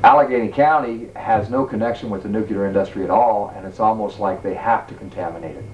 Allegany County has no connection with the nuclear industry at all, and it's almost like they have to contaminate it.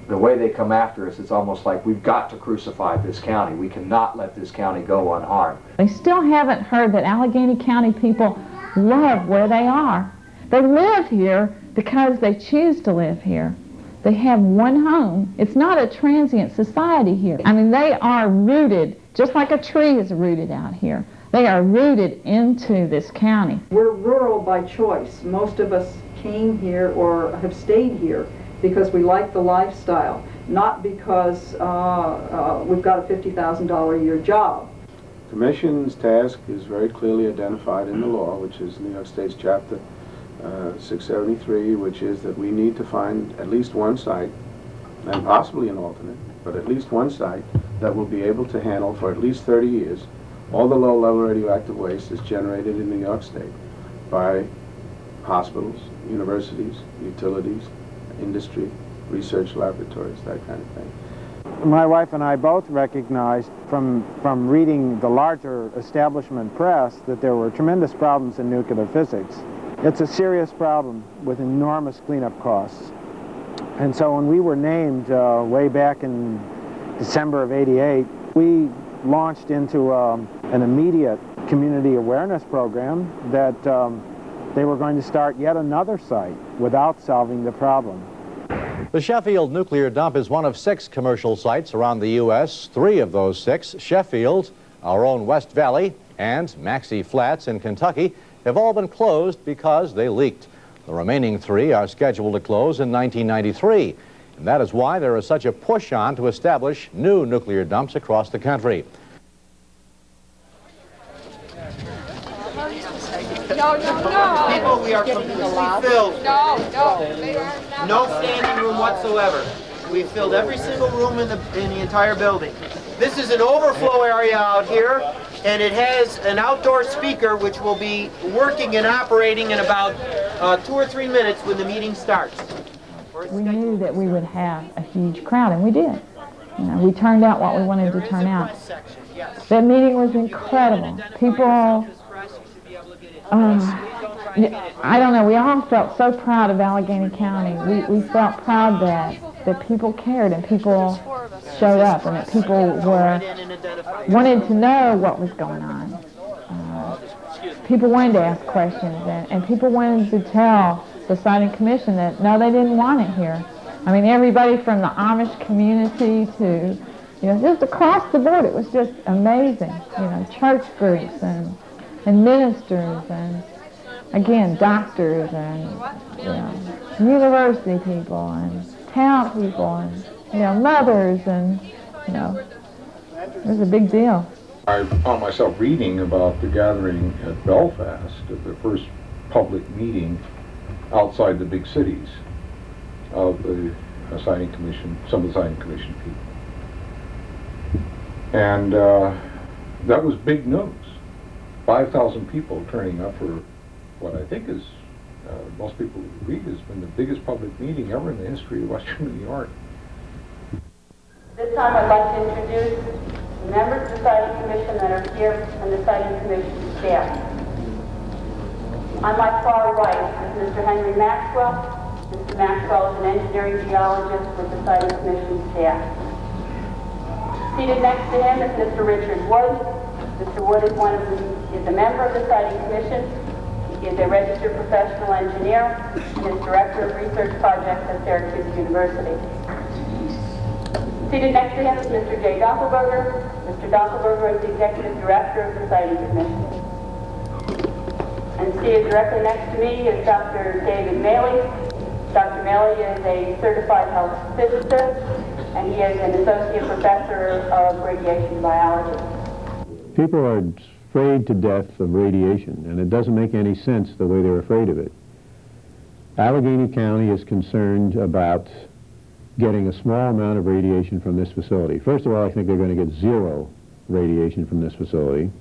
The way they come after us, it's almost like we've got to crucify this county. We cannot let this county go unharmed. They still haven't heard that Allegany County people love where they are. They live here because they choose to live here. They have one home. It's not a transient society here. I mean, they are rooted, just like a tree is rooted out here. They are rooted into this county. We're rural by choice. Most of us came here or have stayed here because we like the lifestyle, not because we've got a $50,000 a year job. The Commission's task is very clearly identified in the law, which is New York State's Chapter 673, which is that we need to find at least one site, and possibly an alternate, but at least one site that will be able to handle for at least 30 years all the low-level radioactive waste that's generated in New York State by hospitals, universities, utilities, industry, research laboratories, that kind of thing. My wife and I both recognized from reading the larger establishment press that there were tremendous problems in nuclear physics. It's a serious problem with enormous cleanup costs. And so when we were named way back in December of '88, we launched into an immediate community awareness program that they were going to start yet another site without solving the problem. The Sheffield nuclear dump is one of 6 commercial sites around the U.S. 3 of those 6, Sheffield, our own West Valley, and Maxey Flats in Kentucky, have all been closed because they leaked. The remaining 3 are scheduled to close in 1993. And that is why there is such a push on to establish new nuclear dumps across the country. No. People, we are completely filled. No standing room whatsoever. We've filled every single room in the entire building. This is an overflow area out here, and it has an outdoor speaker which will be working and operating in about 2 or 3 minutes when the meeting starts. We knew that we would have a huge crowd, and we did. You know, we turned out what we wanted to turn out. That meeting was incredible. People, I don't know, we all felt so proud of Allegany County. We felt proud that people cared and people showed up and that people wanted to know what was going on. People wanted to ask questions and people wanted to tell the Siting Commission that, no, they didn't want it here. I mean, everybody from the Amish community to, you know, just across the board, it was just amazing. You know, church groups and ministers and, again, doctors and, you know, university people and town people and, you know, mothers and, you know, it was a big deal. I found myself reading about the gathering at Belfast, at the first public meeting outside the big cities of the Siting Commission, some of the Siting Commission people. And that was big news. 5,000 people turning up for what I think is, most people agree, has been the biggest public meeting ever in the history of Western New York. This time I'd like to introduce the members of the Siting Commission that are here and the Siting Commission staff. On my far right is Mr. Henry Maxwell. Mr. Maxwell is an engineering geologist with the Siting Commission staff. Seated next to him is Mr. Richard Wood. Mr. Wood is a member of the Siting Commission. He is a registered professional engineer and is director of research projects at Syracuse University. Seated next to him is Mr. Jay Doppelberger. Mr. Doppelberger is the executive director of the Siting Commission. And seated directly next to me is Dr. David Maley. Dr. Maley is a certified health physicist, and he is an associate professor of radiation biology. People are afraid to death of radiation, and it doesn't make any sense the way they're afraid of it. Allegheny County is concerned about getting a small amount of radiation from this facility. First of all, I think they're going to get zero radiation from this facility.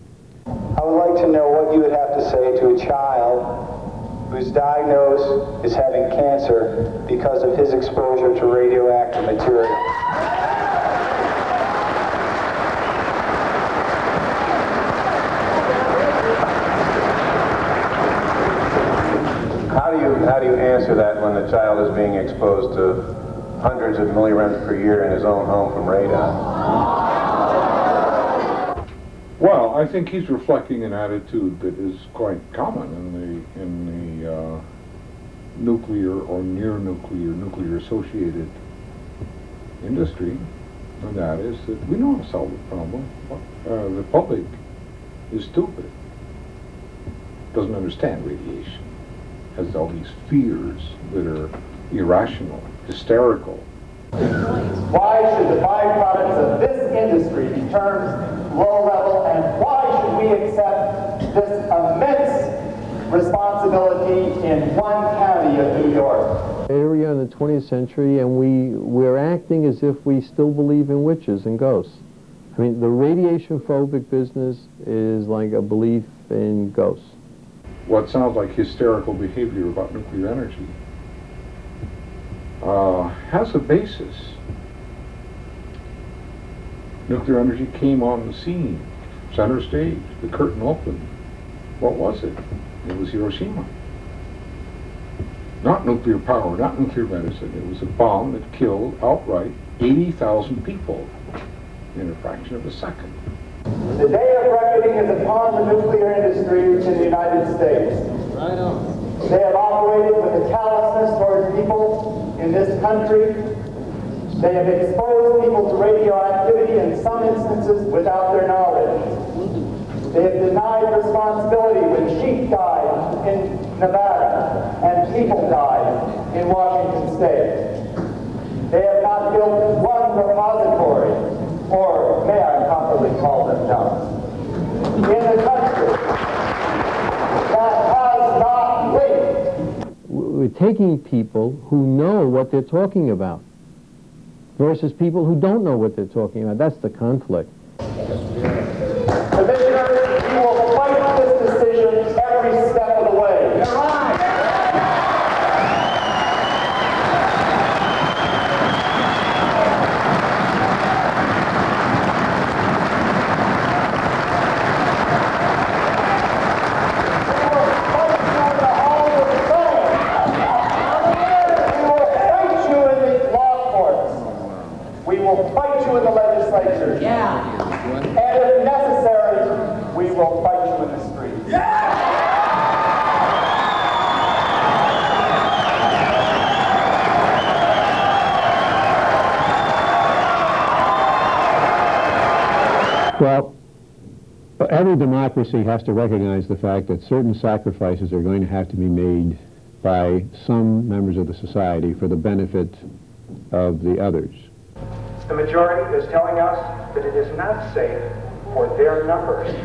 I would like to know what you would have to say to a child who's diagnosed as having cancer because of his exposure to radioactive material. How do you answer that when the child is being exposed to hundreds of millirems per year in his own home from radon? Well, I think he's reflecting an attitude that is quite common in the nuclear or nuclear associated industry, and that is that we know how to solve the problem. The public is stupid, doesn't understand radiation, has all these fears that are irrational, hysterical. Why should the byproducts of this industry be termed low level, and why should we accept this immense responsibility in one county of New York? Area in the 20th century, and we're acting as if we still believe in witches and ghosts. I mean, the radiation phobic business is like a belief in ghosts. What sounds like hysterical behavior about nuclear energy has a basis. Nuclear energy came on the scene, center stage, the curtain opened. What was it? It was Hiroshima. Not nuclear power, not nuclear medicine. It was a bomb that killed outright 80,000 people in a fraction of a second. The day of reckoning is upon the nuclear industry in the United States. Right on. They have operated with a callousness towards people in this country. They have exposed people to radioactivity in some instances without their knowledge. They have denied responsibility when sheep died in Nevada and people died in Washington State. They have not built one repository, or may I properly call them dumps, in the country that has not leaked. We're taking people who know what they're talking about versus people who don't know what they're talking about. That's the conflict. Commissioners, we will fight this decision every step of the way. You're right. We will fight you in the legislature. Yeah. And if necessary, we will fight you in the streets. Yeah. Well, every democracy has to recognize the fact that certain sacrifices are going to have to be made by some members of the society for the benefit of the others. The majority is telling us that it is not safe for their numbers,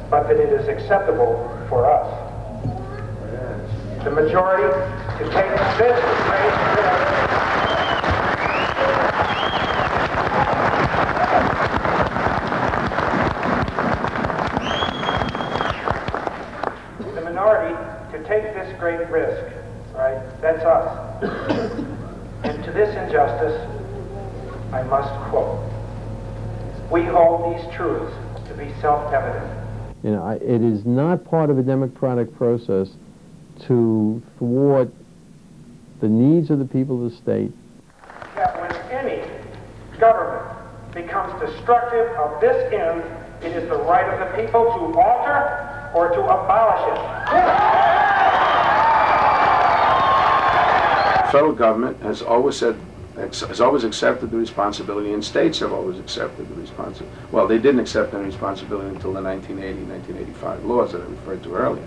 but that it is acceptable for us. The majority to take this great risk. The minority to take this great risk, right? That's us. And to this injustice, I must quote, we hold these truths to be self-evident. You know, it is not part of a democratic process to thwart the needs of the people of the state. That when any government becomes destructive of this end, it is the right of the people to alter or to abolish it. The federal government has always accepted the responsibility, and states have always accepted the responsibility. Well, they didn't accept any responsibility until the 1980-1985 laws that I referred to earlier.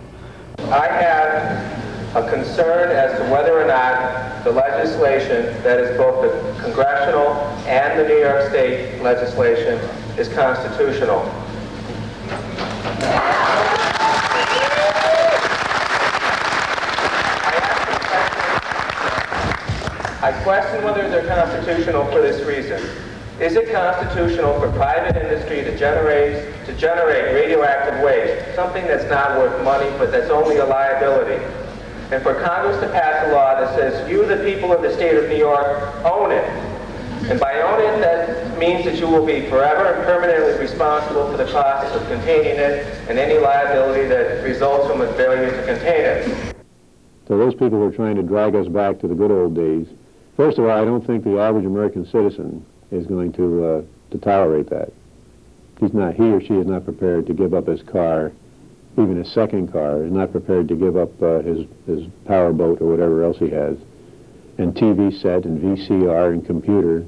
I have a concern as to whether or not the legislation, that is both the congressional and the New York State legislation, is constitutional. I question whether they're constitutional for this reason. Is it constitutional for private industry to generate radioactive waste, something that's not worth money, but that's only a liability? And for Congress to pass a law that says, you, the people of the state of New York, own it. And by own it, that means that you will be forever and permanently responsible for the costs of containing it and any liability that results from a failure to contain it. So those people who are trying to drag us back to the good old days, first of all, I don't think the average American citizen is going to tolerate that. He or she is not prepared to give up his car, even his second car, is not prepared to give up his power boat or whatever else he has, and TV set and VCR and computer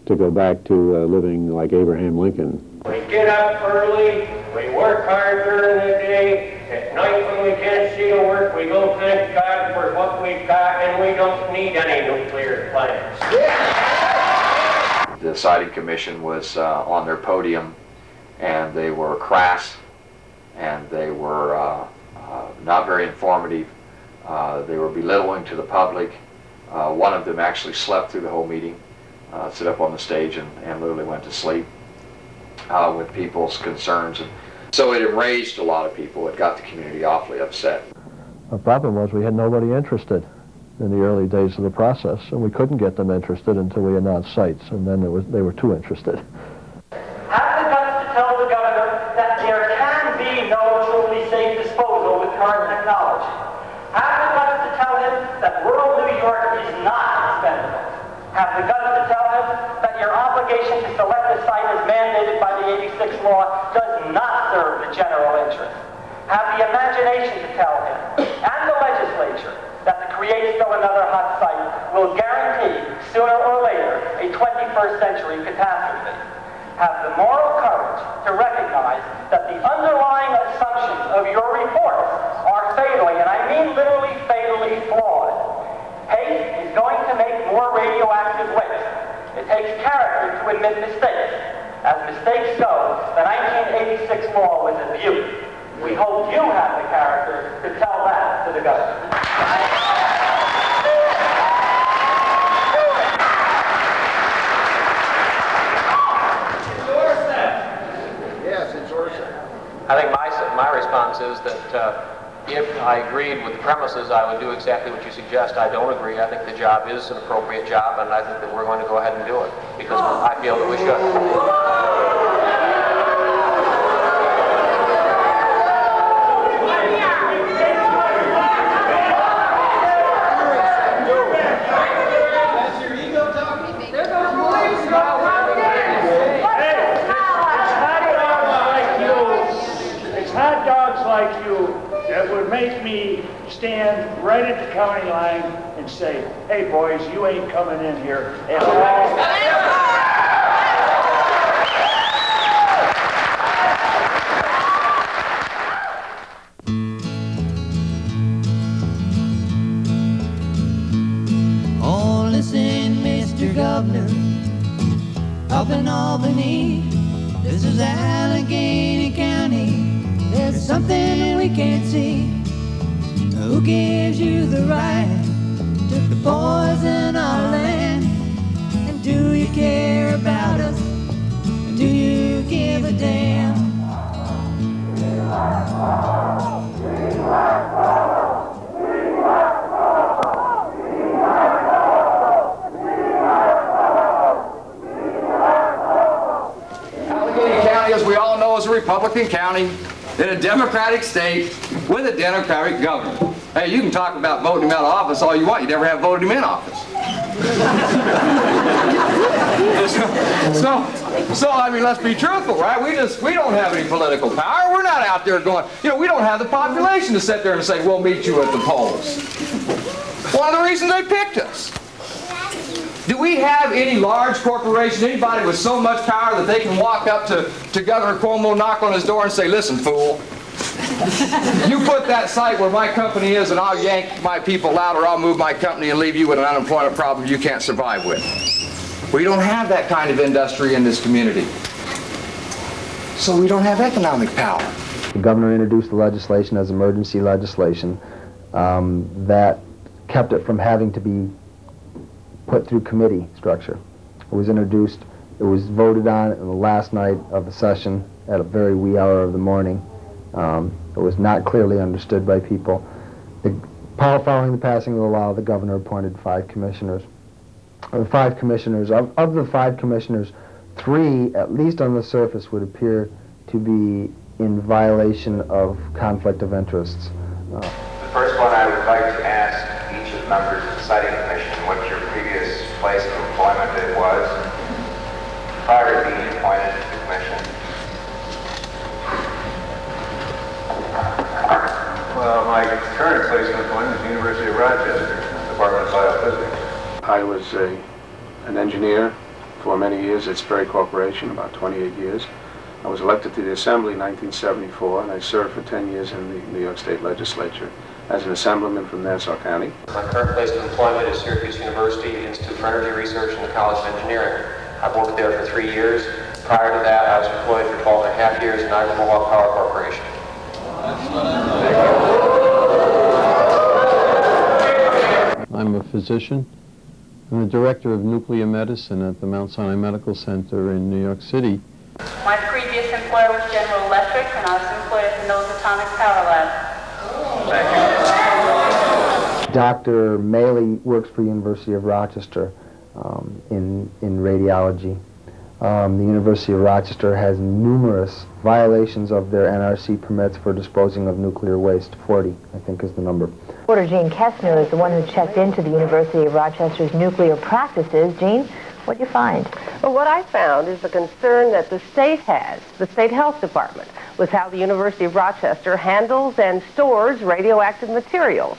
to go back to living like Abraham Lincoln. We get up early, we work hard during the day, at night when we can't see to work, we go thank God for what we've got, and we don't need any nuclear plants. The Siting Commission was on their podium, and they were crass, and they were not very informative. They were belittling to the public. One of them actually slept through the whole meeting, stood up on the stage and literally went to sleep with people's concerns. And so it enraged a lot of people. It got the community awfully upset. The problem was we had nobody interested in the early days of the process, and we couldn't get them interested until we announced sites, and then they were too interested. Have the guts to tell the governor that there can be no truly safe disposal with current technology. Have the guts to tell him that rural New York is not expendable. Have the guts to tell him that your obligation to select a site as mandated by the 86 law does not serve the general interest. Have the imagination to tell him, and the legislature, that to create still another hot site will guarantee, sooner or later, a 21st century catastrophe. Have the moral courage to recognize that the underlying assumptions of your report are fatally, and I mean literally fatally, flawed. Hate is going to make more radioactive waste. It takes character to admit mistakes. As mistakes go, the 1986 law was a beauty. We hope you have the character to tell that to the government. I think my response is that if I agreed with the premises, I would do exactly what you suggest. I don't agree. I think the job is an appropriate job, and I think that we're going to go ahead and do it because I feel that we should. Like you that would make me stand right at the county line and say, hey boys, you ain't coming in here at all. Oh, listen, Mr. Governor, up in Albany, this is Allegheny County. There's something we can't see. Who gives you the right to poison our land? And do you care about us? And do you give a damn? Allegheny County, as we all know, is a Republican county in a Democratic state with a Democratic governor. Hey, you can talk about voting him out of office all you want. You never have voted him in office. So I mean, let's be truthful, right? We don't have any political power. We're not out there going, we don't have the population to sit there and say, we'll meet you at the polls. One of the reasons they picked us. Do we have any large corporation, anybody with so much power that they can walk up to Governor Cuomo, knock on his door and say, listen, fool, you put that site where my company is and I'll yank my people out or I'll move my company and leave you with an unemployment problem you can't survive with. We don't have that kind of industry in this community. So we don't have economic power. The governor introduced the legislation as emergency legislation that kept it from having to be put through committee structure. It was introduced, it was voted on in the last night of the session at a very wee hour of the morning. It was not clearly understood by people. Following the passing of the law, the governor appointed 5 commissioners. Of the 5 commissioners, 3, at least on the surface, would appear to be in violation of conflict of interests. The first one, I would like to ask each of the members of the Siting Commission what your previous place of employment it was prior to being appointed to the commission. Well, my current place of employment is the University of Rochester, Department of Biophysics. I was an engineer for many years at Sperry Corporation, about 28 years. I was elected to the Assembly in 1974, and I served for 10 years in the New York State Legislature as an assemblyman from Nassau County. My current place of employment is Syracuse University Institute for Energy Research and the College of Engineering. I've worked there for 3 years. Prior to that, I was employed for 12 and a half years in Niagara Mohawk Power Corporation. I'm a physician. I'm the director of nuclear medicine at the Mount Sinai Medical Center in New York City. My previous employer was General Electric, and I was employed at the Mills Atomic Power Lab. Dr. Maley works for the University of Rochester in radiology. The University of Rochester has numerous violations of their NRC permits for disposing of nuclear waste. 40, I think, is the number. Reporter Gene Kessner is the one who checked into the University of Rochester's nuclear practices. Gene, what did you find? Well, what I found is the concern that the state has, the state health department, with how the University of Rochester handles and stores radioactive materials.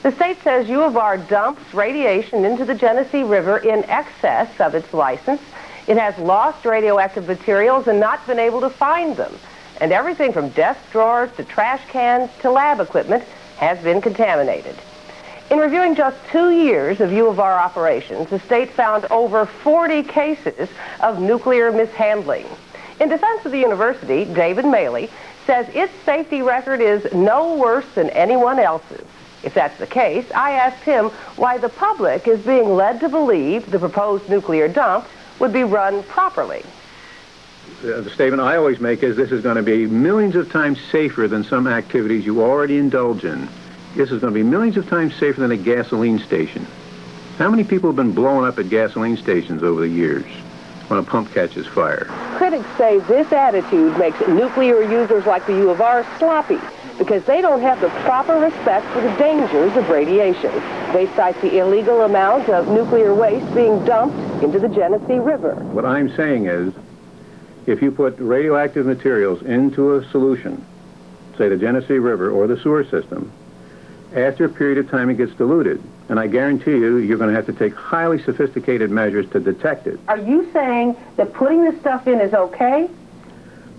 The state says U of R dumps radiation into the Genesee River in excess of its license. It has lost radioactive materials and not been able to find them. And everything from desk drawers to trash cans to lab equipment has been contaminated. In reviewing just 2 years of U of R operations, the state found over 40 cases of nuclear mishandling. In defense of the university, David Maley says its safety record is no worse than anyone else's. If that's the case, I asked him why the public is being led to believe the proposed nuclear dump would be run properly. The statement I always make is this is going to be millions of times safer than some activities you already indulge in. This is going to be millions of times safer than a gasoline station. How many people have been blown up at gasoline stations over the years when a pump catches fire? Critics say this attitude makes nuclear users like the U of R sloppy because they don't have the proper respect for the dangers of radiation. They cite the illegal amount of nuclear waste being dumped into the Genesee River. What I'm saying is, if you put radioactive materials into a solution, say the Genesee River or the sewer system, after a period of time it gets diluted. And I guarantee you, you're going to have to take highly sophisticated measures to detect it. Are you saying that putting this stuff in is okay?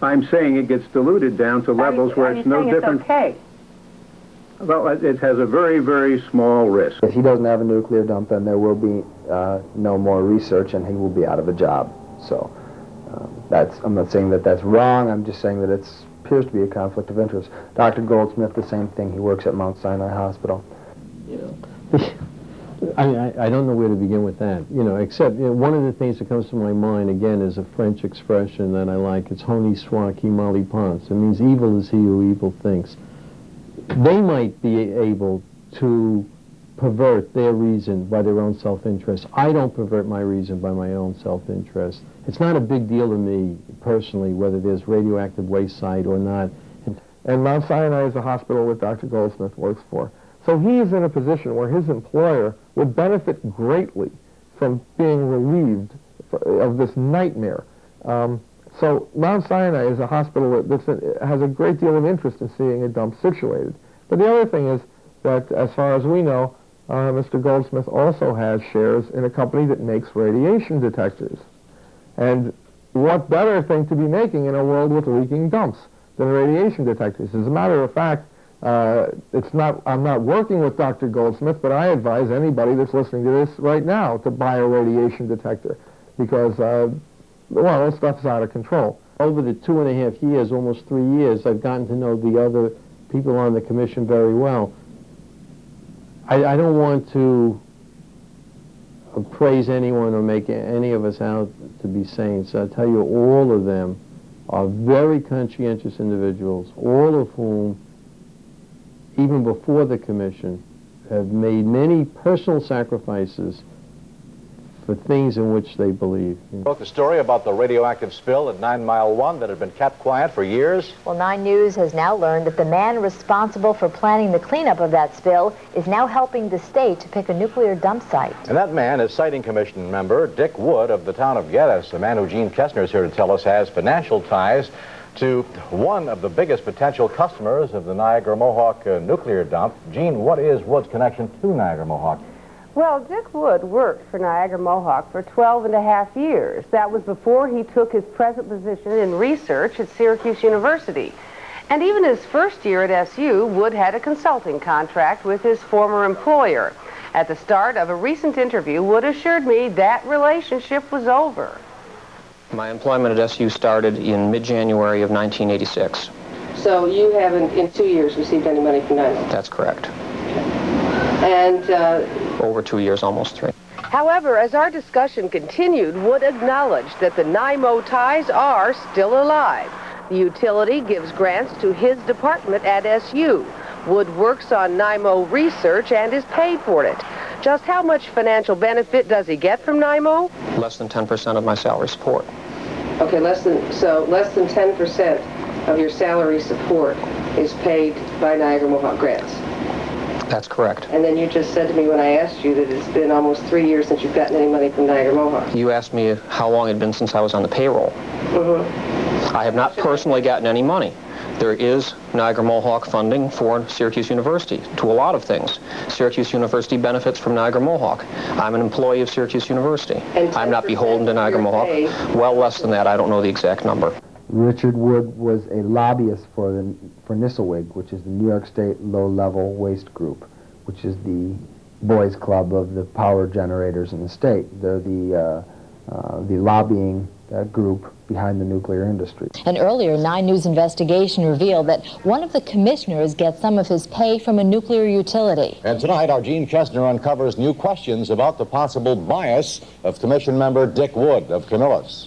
I'm saying it gets diluted down to levels where it's no different. It's okay? Well, it has a very, very small risk. If he doesn't have a nuclear dump, then there will be no more research and he will be out of a job. So I'm not saying that that's wrong, I'm just saying that it appears to be a conflict of interest. Dr. Goldsmith, the same thing, he works at Mount Sinai Hospital. I don't know where to begin with that, except one of the things that comes to my mind, again, is a French expression that I like. It's honi soit qui mal y pense. It means evil is he who evil thinks. They might be able to pervert their reason by their own self-interest. I don't pervert my reason by my own self-interest. It's not a big deal to me, personally, whether there's radioactive waste site or not. And Mount Sinai is a hospital that Dr. Goldsmith works for. So he is in a position where his employer would benefit greatly from being relieved of this nightmare. So Mount Sinai is a hospital that has a great deal of interest in seeing a dump situated. But the other thing is that, as far as we know, Mr. Goldsmith also has shares in a company that makes radiation detectors. And what better thing to be making in a world with leaking dumps than radiation detectors? As a matter of fact, I'm not working with Dr. Goldsmith, but I advise anybody that's listening to this right now to buy a radiation detector because, well, this stuff's out of control. Over the 2.5 years, almost 3 years, I've gotten to know the other people on the commission very well. I don't want to praise anyone or make any of us out to be saints. I tell you, all of them are very conscientious individuals, all of whom, even before the commission, have made many personal sacrifices for things in which they believe. Wrote the story about the radioactive spill at 9 Mile 1 that had been kept quiet for years. Well, 9 News has now learned that the man responsible for planning the cleanup of that spill is now helping the state to pick a nuclear dump site. And that man is Siting Commission member Dick Wood of the town of Geddes, a man who Gene Kestner is here to tell us has financial ties to one of the biggest potential customers of the Niagara Mohawk nuclear dump. Gene, what is Wood's connection to Niagara Mohawk? Well, Dick Wood worked for Niagara Mohawk for 12 and a half years. That was before he took his present position in research at Syracuse University. And even his first year at SU, Wood had a consulting contract with his former employer. At the start of a recent interview, Wood assured me that relationship was over. My employment at SU started in mid-January of 1986. So you haven't, in 2 years, received any money from NIMO? That's correct. And over 2 years, almost 3. however, as our discussion continued, Wood acknowledged that the NIMO ties are still alive. The utility gives grants to his department at SU. Wood works on NIMO research and is paid for it. Just how much financial benefit does he get from NIMO? Less than 10% of my salary support. Okay, less than 10% of your salary support is paid by Niagara Mohawk grants. That's correct. And then you just said to me when I asked you that it's been almost 3 years since you've gotten any money from Niagara Mohawk. You asked me how long it had been since I was on the payroll. I have not personally gotten any money. There is Niagara Mohawk funding for Syracuse University to a lot of things. Syracuse University benefits from Niagara Mohawk. I'm an employee of Syracuse University. I'm not beholden to Niagara Mohawk. Well, less than that. I don't know the exact number. Richard Wood was a lobbyist for NISLWG, which is the New York State Low-Level Waste Group, which is the boys' club of the power generators in the state. They're the lobbying group behind the nuclear industry. An earlier 9 News investigation revealed that one of the commissioners gets some of his pay from a nuclear utility. And tonight, our Gene Kestner uncovers new questions about the possible bias of Commission member Dick Wood of Camillus.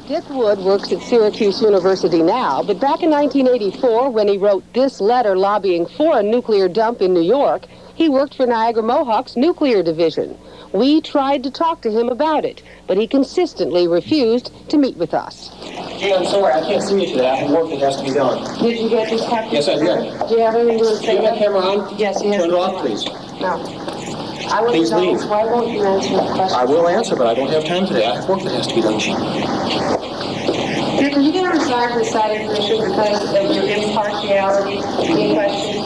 Dick Wood works at Syracuse University now, but back in 1984, when he wrote this letter lobbying for a nuclear dump in New York, he worked for Niagara Mohawk's nuclear division. We tried to talk to him about it, but he consistently refused to meet with us. Gee, I'm sorry, I can't see you today. I have work that has to be done. Did you get this copy? Yes, I did. Do you have anything to say? Do you have that camera on? Yes, he has. Turn it off, please. No. I want Please to know, leave. why won't you answer the question? I will answer, but I don't have time today. I have work that has to be done. Dick, are you going to resign from the Siting Commission because of your impartiality in question?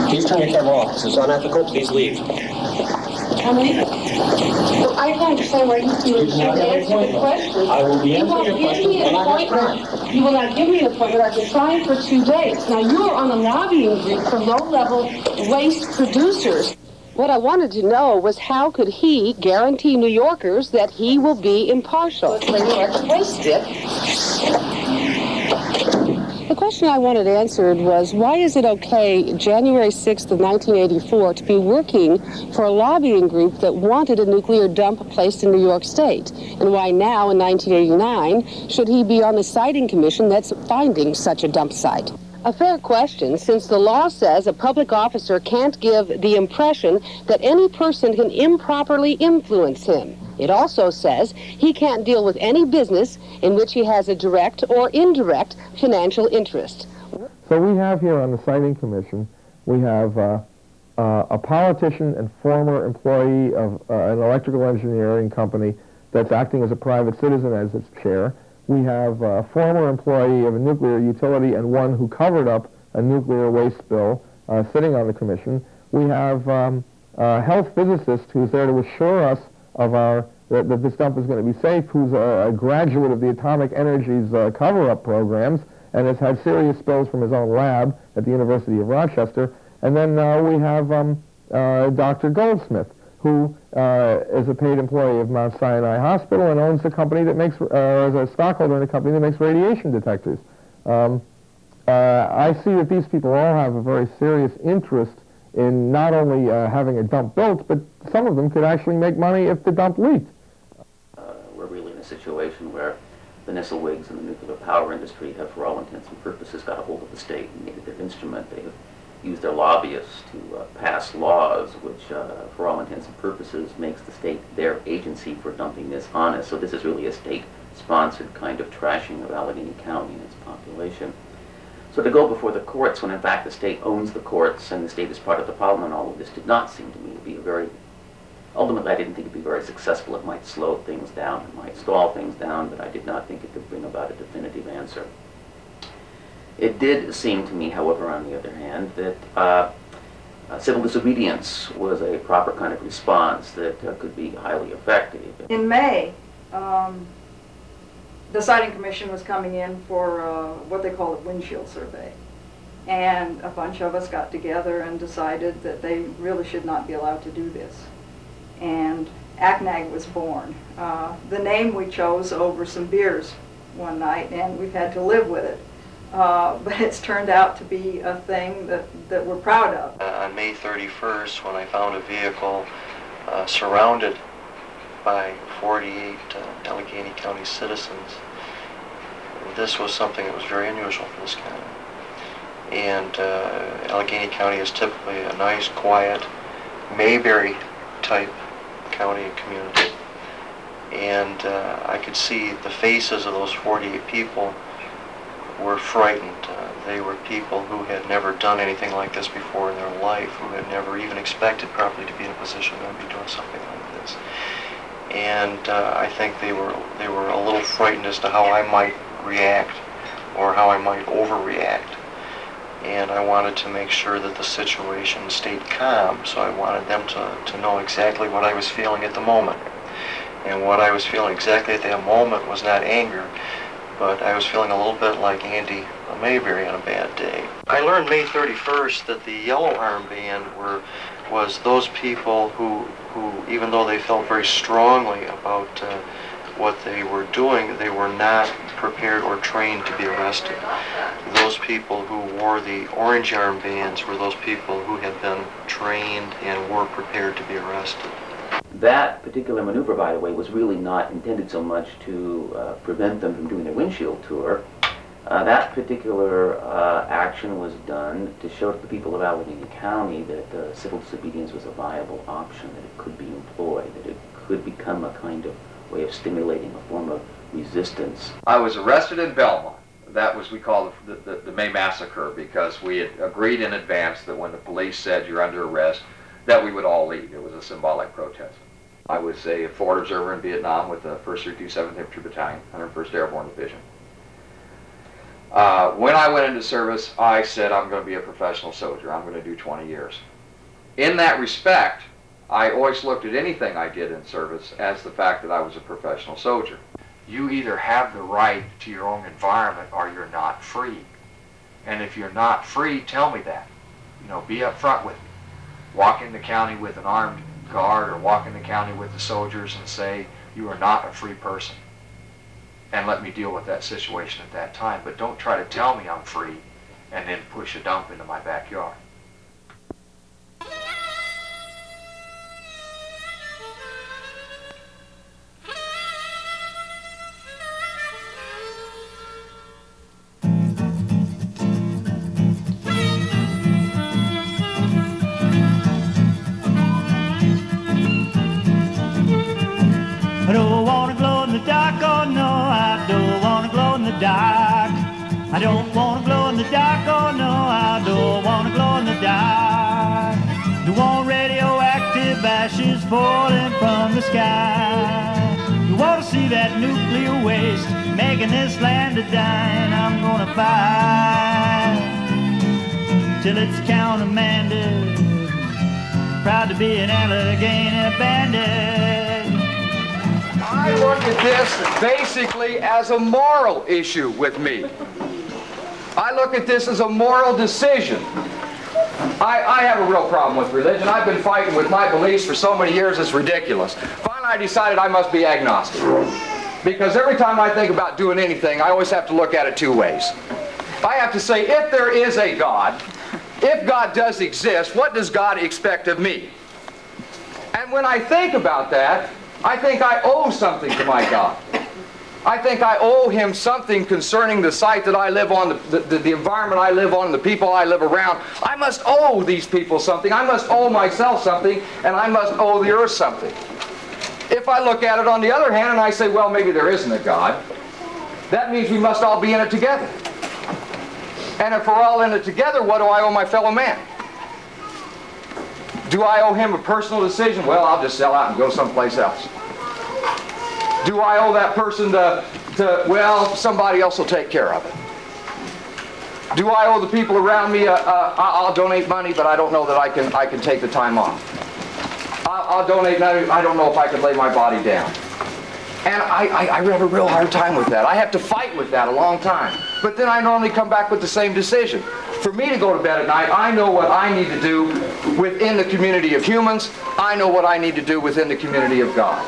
Please turn your camera off. This is unethical. Please leave. Well, I don't understand why you should answer the question. I will be answering your question when I have time. You will not give me an appointment. I've been trying for 2 days. Now, you are on a lobbying group for low-level waste producers. What I wanted to know was how could he guarantee New Yorkers that he will be impartial? The question I wanted answered was, why is it okay January 6th of 1984 to be working for a lobbying group that wanted a nuclear dump placed in New York State? And why now, in 1989, should he be on the Siting Commission that's finding such a dump site? A fair question, since the law says a public officer can't give the impression that any person can improperly influence him. It also says he can't deal with any business in which he has a direct or indirect financial interest. So we have here on the Siting Commission, we have a politician and former employee of an electrical engineering company that's acting as a private citizen as its chair. We have a former employee of a nuclear utility and one who covered up a nuclear waste spill sitting on the commission. We have a health physicist who's there to assure us of that this dump is going to be safe, who's a graduate of the Atomic Energy's cover-up programs and has had serious spills from his own lab at the University of Rochester. And then we have Dr. Goldsmith, who is a paid employee of Mount Sinai Hospital and owns the company that makes, is a stockholder in a company that makes radiation detectors. I see that these people all have a very serious interest in not only having a dump built, but some of them could actually make money if the dump leaked. We're really in a situation where the Nisselwigs and the nuclear power industry have, for all intents and purposes, got a hold of the state and made it their instrument. They have used their lobbyists to pass laws which, for all intents and purposes, makes the state their agency for dumping this on us. So this is really a state-sponsored kind of trashing of Allegheny County and its population. So to go before the courts when in fact the state owns the courts and the state is part of the problem in all of this did not seem to me to be a very, ultimately I didn't think it would be very successful. It might slow things down, it might stall things down, but I did not think it could bring about a definitive answer. It did seem to me, however, on the other hand, that civil disobedience was a proper kind of response that could be highly effective. In May, the Siting Commission was coming in for what they call a windshield survey. And a bunch of us got together and decided that they really should not be allowed to do this. And ACNAG was born. The name we chose over some beers one night, and we've had to live with it. But it's turned out to be a thing that we're proud of. On May 31st, when I found a vehicle surrounded by 48 Allegany County citizens, this was something that was very unusual for this county. And Allegany County is typically a nice, quiet, Mayberry-type county and community. And I could see the faces of those 48 people were frightened. They were people who had never done anything like this before in their life, who had never even expected probably to be in a position to be doing something like this. And I think they were a little frightened as to how I might react or how I might overreact. And I wanted to make sure that the situation stayed calm, so I wanted them to know exactly what I was feeling at the moment. And what I was feeling exactly at that moment was not anger, but I was feeling a little bit like Andy Mayberry on a bad day. I learned May 31st that the Yellow Armband was those people who, even though they felt very strongly about what they were doing, they were not prepared or trained to be arrested. Those people who wore the orange armbands were those people who had been trained and were prepared to be arrested. That particular maneuver, by the way, was really not intended so much to prevent them from doing their windshield tour. That particular action was done to show to the people of Allegheny County that civil disobedience was a viable option, that it could be employed, that it could become a kind of way of stimulating a form of resistance. I was arrested in Belmont. That was, we call the May Massacre, because we had agreed in advance that when the police said you're under arrest, that we would all leave. It was a symbolic protest. I was a forward observer in Vietnam with the 1st 327th Infantry Battalion, 101st Airborne Division. When I went into service, I said I'm going to be a professional soldier. I'm going to do 20 years. In that respect, I always looked at anything I did in service as the fact that I was a professional soldier. You either have the right to your own environment or you're not free. And if you're not free, tell me that. You know, be up front with me. Walk in the county with an armed guard or walk in the county with the soldiers and say you are not a free person. And let me deal with that situation at that time. But don't try to tell me I'm free and then push a dump into my backyard. I don't want to glow in the dark, oh no, I don't want to glow in the dark. I don't want to glow in the dark, oh no, I don't want to glow in the dark. Don't want radioactive ashes falling from the sky. You want to see that nuclear waste making this land a dime. I'm gonna fight till it's countermanded. Proud to be an Allegheny bandit. I look at this basically as a moral issue with me. I look at this as a moral decision. I have a real problem with religion. I've been fighting with my beliefs for so many years, it's ridiculous. Finally, I decided I must be agnostic. Because every time I think about doing anything, I always have to look at it two ways. I have to say, if there is a God, if God does exist, what does God expect of me? And when I think about that, I think I owe something to my God. I think I owe him something concerning the site that I live on, the environment I live on, the people I live around. I must owe these people something. I must owe myself something, and I must owe the earth something. If I look at it on the other hand and I say, well, maybe there isn't a God, that means we must all be in it together. And if we're all in it together, what do I owe my fellow man? Do I owe him a personal decision? Well, I'll just sell out and go someplace else. Do I owe that person well, somebody else will take care of it? Do I owe the people around me, I'll donate money, but I don't know that I can take the time off. I'll donate money, I don't know if I can lay my body down. And I have a real hard time with that. I have to fight with that a long time. But then I normally come back with the same decision. For me to go to bed at night, I know what I need to do within the community of humans. I know what I need to do within the community of God.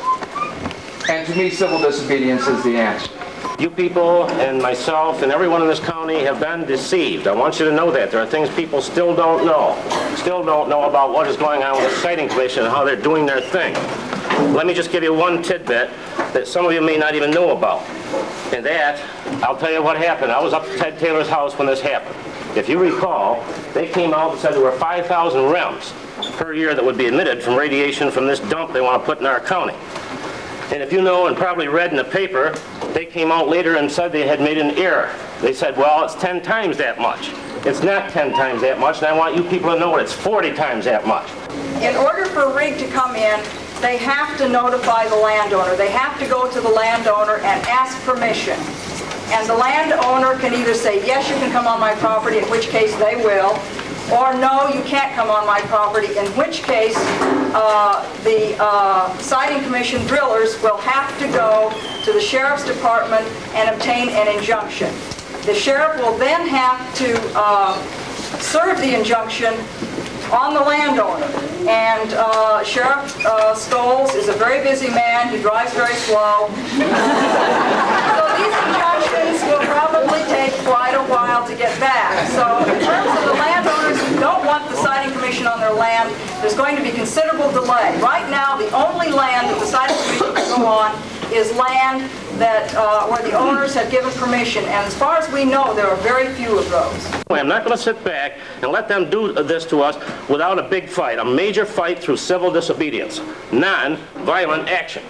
And to me, civil disobedience is the answer. You people and myself and everyone in this county have been deceived. I want you to know that. There are things people still don't know. Still don't know about what is going on with the Siting Commission and how they're doing their thing. Let me just give you one tidbit that some of you may not even know about. And that, I'll tell you what happened. I was up at Ted Taylor's house when this happened. If you recall, they came out and said there were 5,000 REMs per year that would be emitted from radiation from this dump they want to put in our county. And if you know and probably read in the paper, they came out later and said they had made an error. They said, well, it's 10 times that much. It's not 10 times that much, and I want you people to know it. It's 40 times that much. In order for a rig to come in, they have to notify the landowner. They have to go to the landowner and ask permission. And the landowner can either say, yes, you can come on my property, in which case they will, or no, you can't come on my property, in which case the Siting Commission drillers will have to go to the Sheriff's Department and obtain an injunction. The Sheriff will then have to serve the injunction on the landowner. And Sheriff Stoles is a very busy man. He drives very slow. So these injunctions will probably take quite a while to get back. So in terms of the landowners who don't want the Siting Commission on their land, there's going to be considerable delay. Right now, the only land that the Siting Commission can go on is land that where the owners have given permission, and as far as we know, there are very few of those. I'm not going to sit back and let them do this to us without a big fight, a major fight through civil disobedience, non-violent action.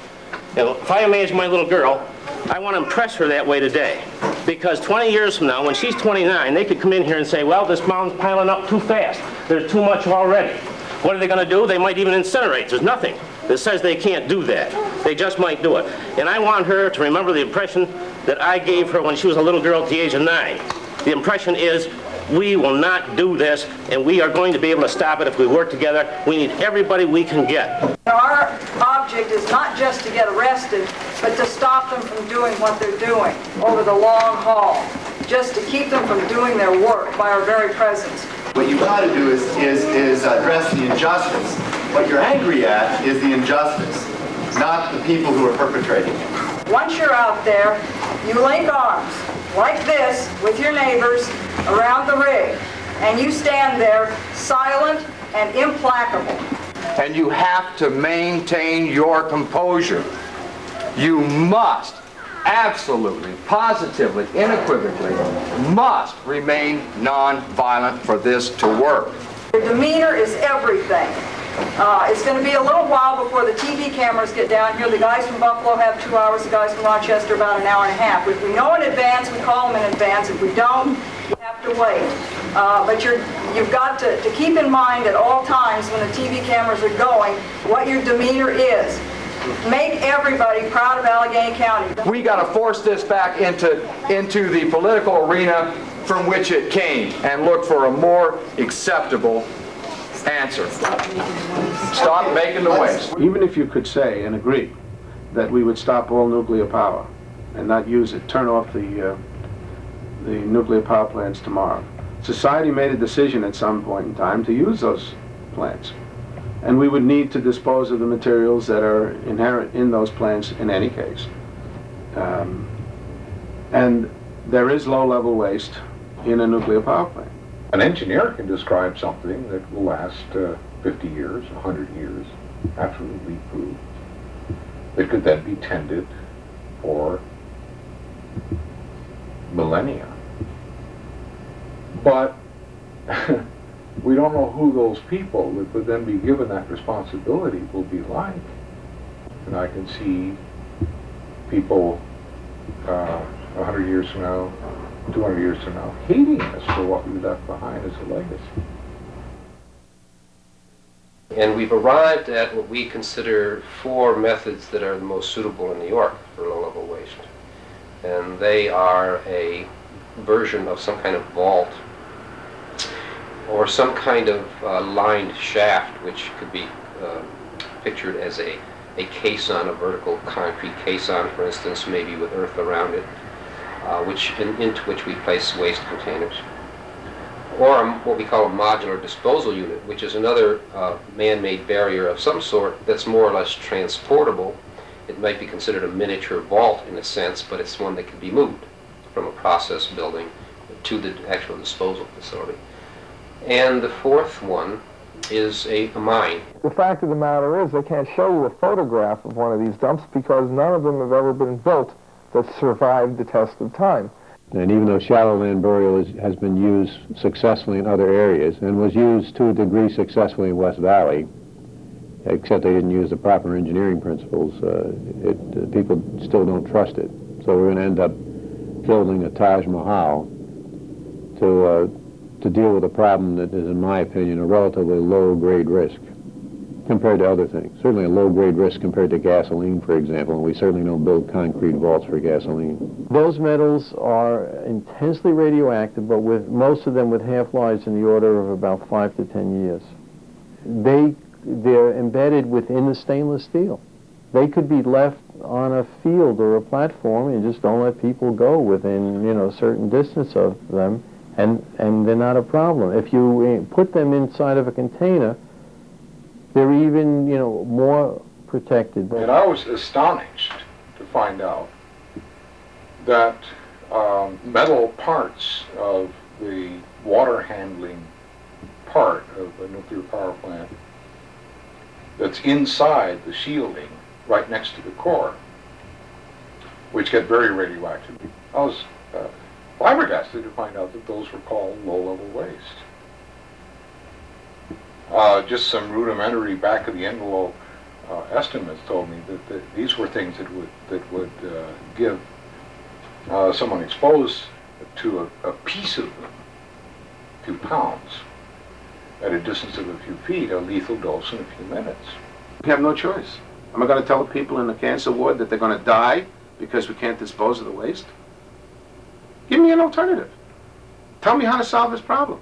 And if I imagine my little girl, I want to impress her that way today. Because 20 years from now, when she's 29, they could come in here and say, well, this mountain's piling up too fast. There's too much already. What are they going to do? They might even incinerate. There's nothing that says they can't do that. They just might do it. And I want her to remember the impression that I gave her when she was a little girl at the age of 9. The impression is, we will not do this, and we are going to be able to stop it if we work together. We need everybody we can get. Our object is not just to get arrested, but to stop them from doing what they're doing over the long haul, just to keep them from doing their work by our very presence. What you've got to do is address the injustice. What you're angry at is the injustice, not the people who are perpetrating it. Once you're out there, you link arms, like this, with your neighbors around the rig, and you stand there silent and implacable. And you have to maintain your composure. You must, absolutely, positively, unequivocally, must remain nonviolent for this to work. Your demeanor is everything. It's going to be a little while before the TV cameras get down here. The guys from Buffalo have 2 hours, the guys from Rochester about an hour and a half. If we know in advance, we call them in advance. If we don't, you have to wait. But you've got to keep in mind at all times when the TV cameras are going what your demeanor is. Make everybody proud of Allegany County. We got to force this back into the political arena from which it came and look for a more acceptable answer. Stop making the waste. Even if you could say and agree that we would stop all nuclear power and not use it, turn off the nuclear power plants tomorrow, Society made a decision at some point in time to use those plants. And we would need to dispose of the materials that are inherent in those plants in any case. And there is low-level waste in a nuclear power plant. An engineer can describe something that will last 50 years, 100 years, absolutely proved. It could then be tended for millennia. But we don't know who those people that would then be given that responsibility will be like. And I can see people 100 years from now, 200 years from now, hating us for what we left behind as a legacy. And we've arrived at what we consider 4 methods that are the most suitable in New York for low-level waste. And they are a version of some kind of vault or some kind of lined shaft, which could be pictured as a caisson, a vertical concrete caisson, for instance, maybe with earth around it, into which we place waste containers. Or what we call a modular disposal unit, which is another man-made barrier of some sort that's more or less transportable. It might be considered a miniature vault in a sense, but it's one that can be moved from a process building to the actual disposal facility. And the 4th one is a mine. The fact of the matter is they can't show you a photograph of one of these dumps because none of them have ever been built that survived the test of time. And even though shallow land burial has been used successfully in other areas, and was used to a degree successfully in West Valley, except they didn't use the proper engineering principles, people still don't trust it. So we're going to end up building a Taj Mahal to deal with a problem that is, in my opinion, a relatively low-grade risk compared to other things. Certainly a low-grade risk compared to gasoline, for example, and we certainly don't build concrete vaults for gasoline. Those metals are intensely radioactive, but with most of them with half-lives in the order of about 5 to 10 years. They're embedded within the stainless steel. They could be left on a field or a platform and just don't let people go within, a certain distance of them, and they're not a problem. If you put them inside of a container, they're even, more protected. And I was astonished to find out that metal parts of the water handling part of a nuclear power plant that's inside the shielding right next to the core, which get very radioactive. I was flabbergasted to find out that those were called low-level waste. Just some rudimentary back-of-the-envelope estimates told me that these were things that would give someone exposed to a piece of them, a few pounds, at a distance of a few feet, a lethal dose in a few minutes. We have no choice. Am I going to tell the people in the cancer ward that they're going to die because we can't dispose of the waste? Give me an alternative. Tell me how to solve this problem.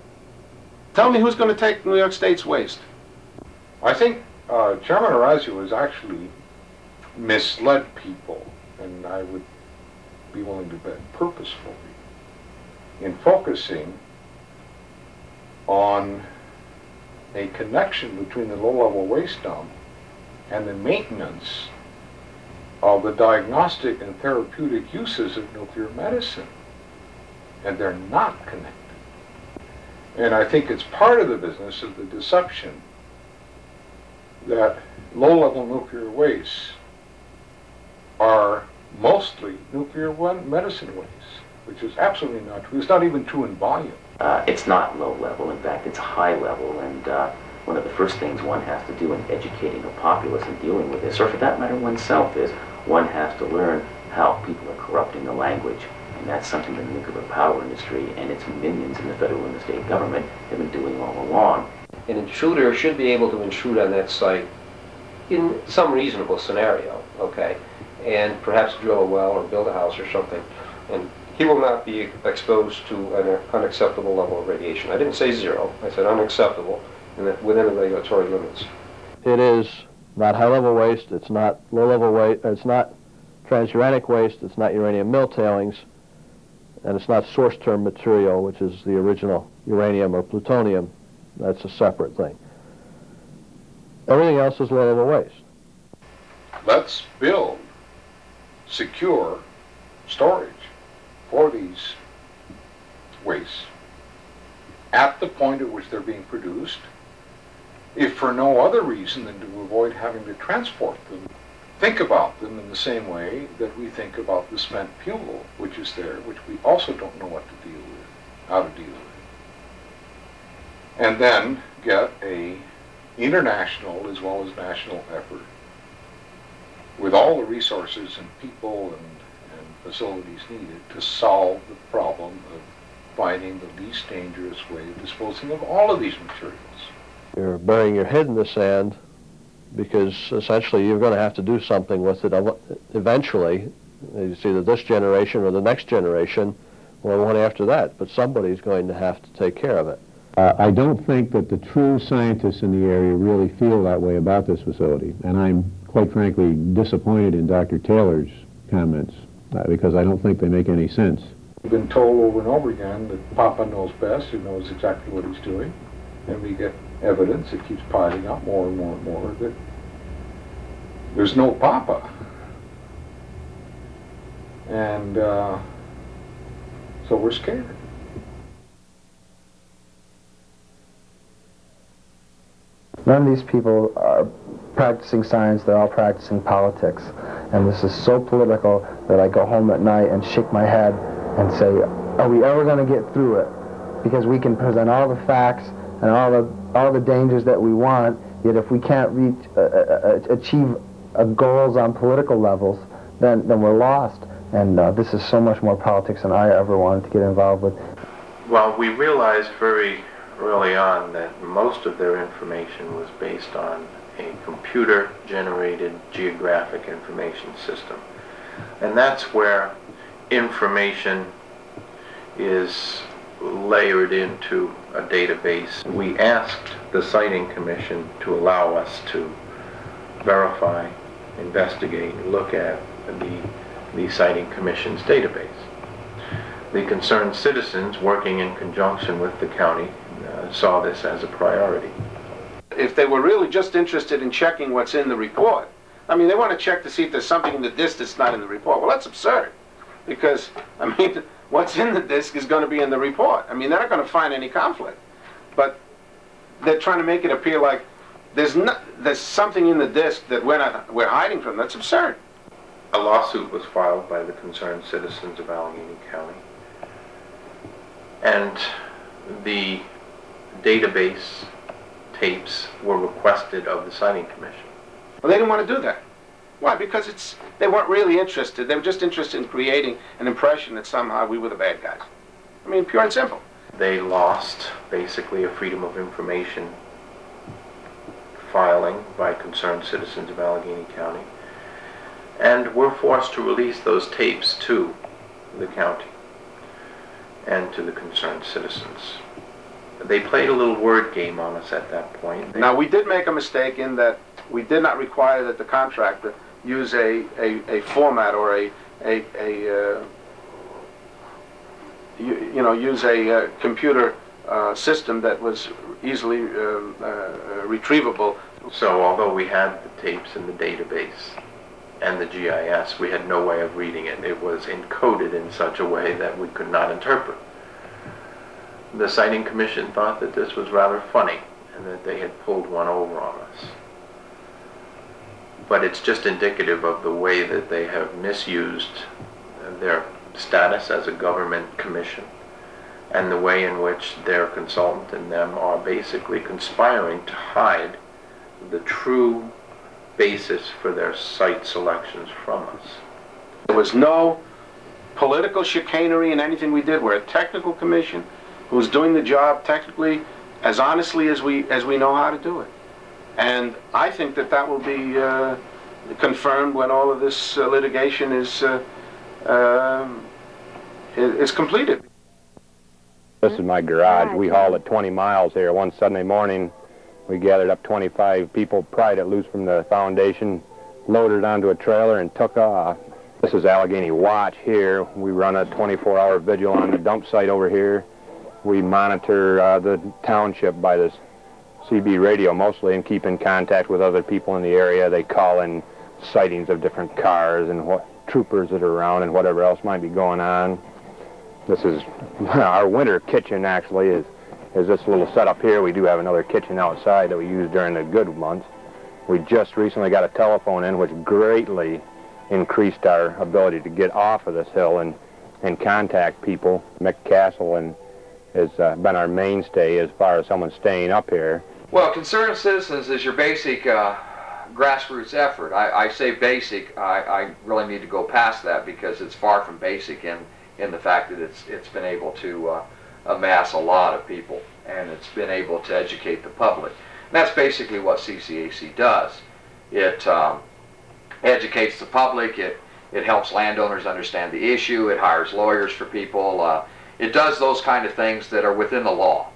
Tell me who's going to take New York State's waste. I think Chairman Orazio has actually misled people, and I would be willing to bet purposefully, in focusing on a connection between the low-level waste dump and the maintenance of the diagnostic and therapeutic uses of nuclear medicine. And they're not connected. And I think it's part of the business of the deception that low-level nuclear wastes are mostly nuclear medicine wastes, which is absolutely not true. It's not even true in volume. It's not low level. In fact, it's high level. And one of the first things one has to do in educating a populace and dealing with this, or for that matter oneself, is one has to learn how people are corrupting the language. And that's something the nuclear power industry and its minions in the federal and the state government have been doing all along. An intruder should be able to intrude on that site in some reasonable scenario, okay, and perhaps drill a well or build a house or something, and he will not be exposed to an unacceptable level of radiation. I didn't say zero, I said unacceptable, and that within the regulatory limits. It is not high-level waste, it's not low-level waste, it's not transuranic waste, it's not uranium mill tailings. and it's not source term material, which is the original uranium or plutonium. That's a separate thing. Everything else is low-level waste. Let's build secure storage for these wastes at the point at which they're being produced, if for no other reason than to avoid having to transport them. Think about them in the same way that we think about the spent fuel, which is there, which we also don't know what to deal with, how to deal with. And then get a international as well as national effort with all the resources and people and facilities needed to solve the problem of finding the least dangerous way of disposing of all of these materials. You're burying your head in the sand because essentially you're going to have to do something with it eventually. It's either this generation or the next generation or the one after that, but somebody's going to have to take care of it. I don't think that the true scientists in the area really feel that way about this facility, and I'm quite frankly disappointed in Dr. Taylor's comments because I don't think they make any sense. We've been told over and over again that Papa knows best, who knows exactly what he's doing, and we get evidence that keeps piling up more and more and more that there's no Papa. And so we're scared. None of these people are practicing science, they're all practicing politics. And this is so political that I go home at night and shake my head and say, are we ever going to get through it? Because we can present all the facts and all the dangers that we want, yet if we can't achieve goals on political levels, then we're lost. And this is so much more politics than I ever wanted to get involved with. Well, we realized very early on that most of their information was based on a computer-generated geographic information system. And that's where information is layered into a database. We asked the Siting Commission to allow us to verify, investigate, look at the Siting Commission's database. The concerned citizens, working in conjunction with the county, saw this as a priority. If they were really just interested in checking what's in the report, I mean, they want to check to see if there's something in the disk that's not in the report. Well, that's absurd, because, I mean, what's in the disk is going to be in the report. I mean, they're not going to find any conflict. But they're trying to make it appear like there's something in the disk that we're hiding from. That's absurd. A lawsuit was filed by the concerned citizens of Allegheny County, and the database tapes were requested of the Siting Commission. Well, they didn't want to do that. Why? Because they weren't really interested. They were just interested in creating an impression that somehow we were the bad guys. I mean, pure and simple. They lost basically a Freedom of Information filing by concerned citizens of Allegheny County, and were forced to release those tapes to the county and to the concerned citizens. They played a little word game on us at that point. Now, we did make a mistake in that we did not require that the contractor use a format or use a computer system that was easily retrievable. So although we had the tapes in the database and the GIS, we had no way of reading it. It was encoded in such a way that we could not interpret. The Siting Commission thought that this was rather funny and that they had pulled one over on us. But it's just indicative of the way that they have misused their status as a government commission and the way in which their consultant and them are basically conspiring to hide the true basis for their site selections from us. There was no political chicanery in anything we did. We're a technical commission who's doing the job technically as honestly as we know how to do it. And I think that will be confirmed when all of this litigation is completed. This is my garage. We hauled it 20 miles here. One Sunday morning, we gathered up 25 people, pried it loose from the foundation, loaded it onto a trailer, and took off. This is Allegany Watch here. We run a 24-hour vigil on the dump site over here. We monitor the township by this CB radio mostly and keep in contact with other people in the area. They call in sightings of different cars and what troopers that are around and whatever else might be going on. This is our winter kitchen, actually, is this little setup here. We do have another kitchen outside that we use during the good months. We just recently got a telephone in, which greatly increased our ability to get off of this hill and contact people. McCastle has been our mainstay as far as someone staying up here. Well, Concerned Citizens is your basic grassroots effort. I say basic. I really need to go past that because it's far from basic in the fact that it's been able to amass a lot of people and it's been able to educate the public. And that's basically what CCAC does. It educates the public, it helps landowners understand the issue, it hires lawyers for people, it does those kind of things that are within the law.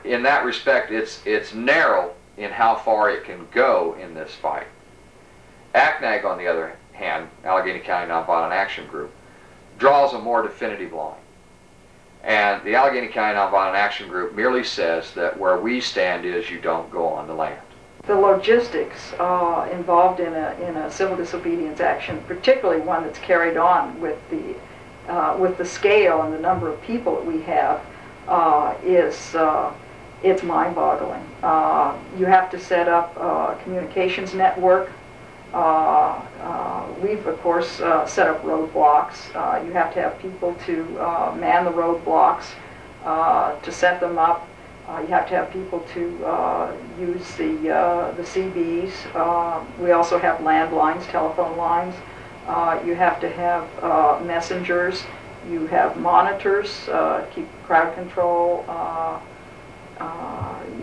In that respect, it's narrow in how far it can go in this fight. ACNAG, on the other hand, Allegheny County Nonviolent Action Group, draws a more definitive line. And the Allegheny County Nonviolent Action Group merely says that where we stand is you don't go on the land. The logistics involved in a civil disobedience action, particularly one that's carried on with the scale and the number of people that we have, it's mind-boggling. You have to set up a communications network. We've of course set up roadblocks. You have to have people to man the roadblocks to set them up. You have to have people to use the CBs. We also have landlines, telephone lines. You have to have messengers. You have monitors, keep crowd control.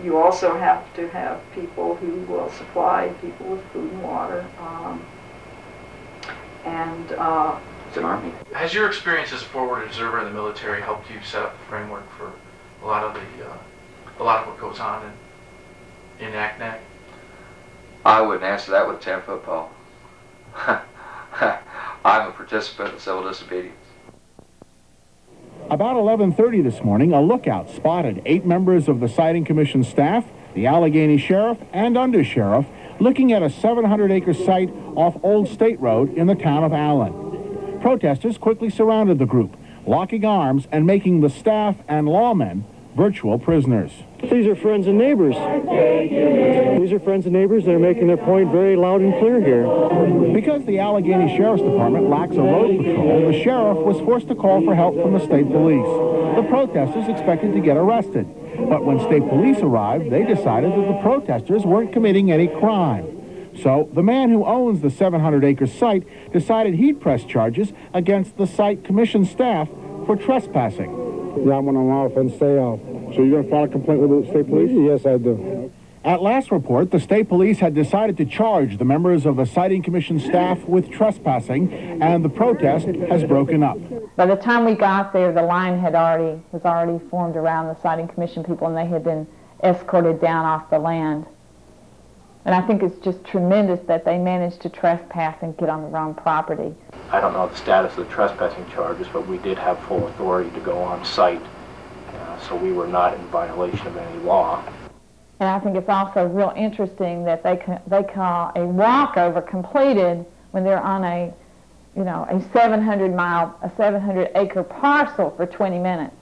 You also have to have people who will supply people with food and water. It's an army. Has your experience as a forward observer in the military helped you set up the framework for a lot of what goes on in ACNAC? I wouldn't answer that with a 10-foot pole. I'm a participant in civil disobedience. About 11:30 this morning, a lookout spotted 8 members of the Siting Commission staff, the Allegheny Sheriff and Undersheriff, looking at a 700-acre site off Old State Road in the town of Allen. Protesters quickly surrounded the group, locking arms and making the staff and lawmen virtual prisoners. These are friends and neighbors. These are friends and neighbors that are making their point very loud and clear here. Because the Allegheny Sheriff's Department lacks a road patrol, the sheriff was forced to call for help from the state police. The protesters expected to get arrested. But when state police arrived, they decided that the protesters weren't committing any crime. So the man who owns the 700-acre site decided he'd press charges against the site commission staff for trespassing. Yeah, I'm off and stay off. So you're going to file a complaint with the state police? Yes, I do. At last report, the state police had decided to charge the members of the Siting Commission staff with trespassing, and the protest has broken up. By the time we got there, the line was already formed around the Siting Commission people, and they had been escorted down off the land. And I think it's just tremendous that they managed to trespass and get on their own property. I don't know the status of the trespassing charges, but we did have full authority to go on site, so we were not in violation of any law. And I think it's also real interesting that they call a walkover completed when they're on a 700-acre parcel for 20 minutes,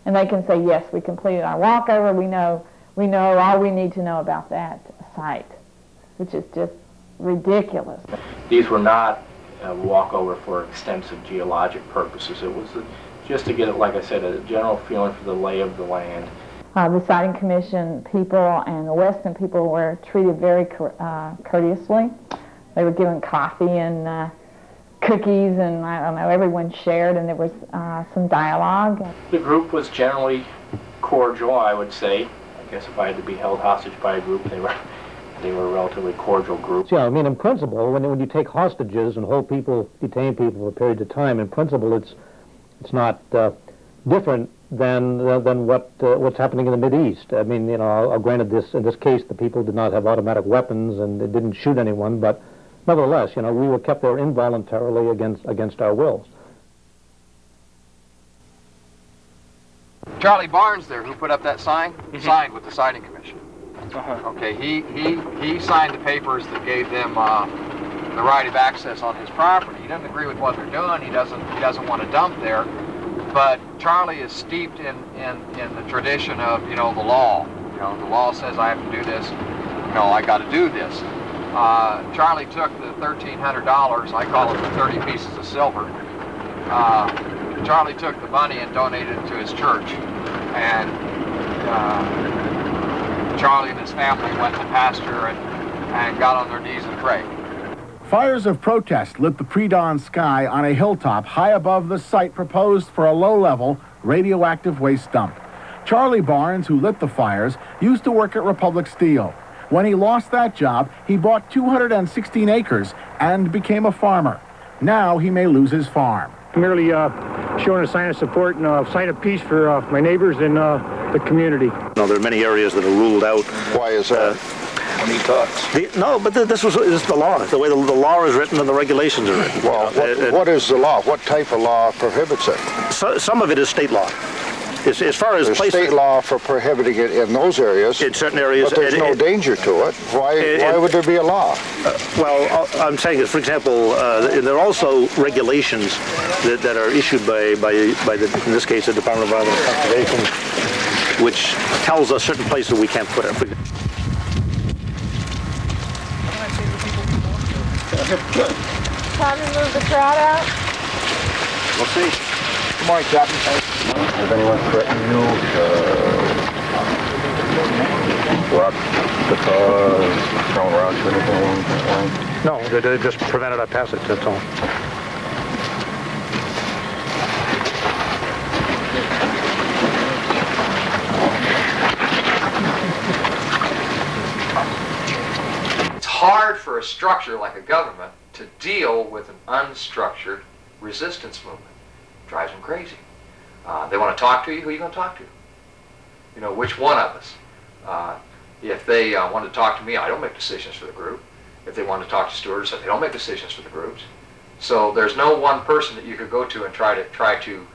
and they can say, yes, we completed our walkover. We know all we need to know about that site, which is just ridiculous. These were not a walkover for extensive geologic purposes. It was just to get, like I said, a general feeling for the lay of the land. The Siting Commission people and the Weston people were treated very courteously. They were given coffee and cookies, and I don't know, everyone shared, and there was some dialogue. The group was generally cordial, I would say. I guess if I had to be held hostage by a group, they were a relatively cordial group. Yeah, I mean, in principle, when you take hostages and hold people, detain people for periods of time, in principle, it's not different than what's happening in the Mideast. I mean, granted, in this case, the people did not have automatic weapons and they didn't shoot anyone, but nevertheless, you know, we were kept there involuntarily against our wills. Charlie Barnes there, who put up that sign, signed with the Siding Commission. Okay, he signed the papers that gave them the right of access on his property. He doesn't agree with what they're doing. He doesn't want to dump there. But Charlie is steeped in the tradition of, you know, the law. You know, the law says I have to do this. You know, I got to do this. Charlie took the $1,300. I call it the 30 pieces of silver. Charlie took the money and donated it to his church. And Charlie and his family went to pasture and got on their knees and prayed. Fires of protest lit the pre-dawn sky on a hilltop high above the site proposed for a low-level radioactive waste dump. Charlie Barnes, who lit the fires, used to work at Republic Steel. When he lost that job, he bought 216 acres and became a farmer. Now he may lose his farm. Merely showing a sign of support and a sign of peace for my neighbors and the community. No, there are many areas that are ruled out. Why is that? When he talks. No, but this is the law. The way the law is written and the regulations are written. Well, what is the law? What type of law prohibits it? Some of it is state law. As far as there's places, state law for prohibiting it in those areas. In certain areas. But there's no danger to it. Why would there be a law? Well, I'm saying is, for example, there are also regulations that are issued by the, in this case, the Department of Environmental Conservation, which tells us certain places we can't put it. Time to move the crowd out? We'll see. Good morning, Captain. Has anyone threatened you? Rock the car, thrown rocks or anything? No, they just prevented our passage, that's all. It's hard for a structure like a government to deal with an unstructured resistance movement. It drives them crazy. They want to talk to you. Who are you going to talk to? You know, which one of us? If they want to talk to me, I don't make decisions for the group. If they want to talk to stewards, they don't make decisions for the groups. So there's no one person that you could go to and try to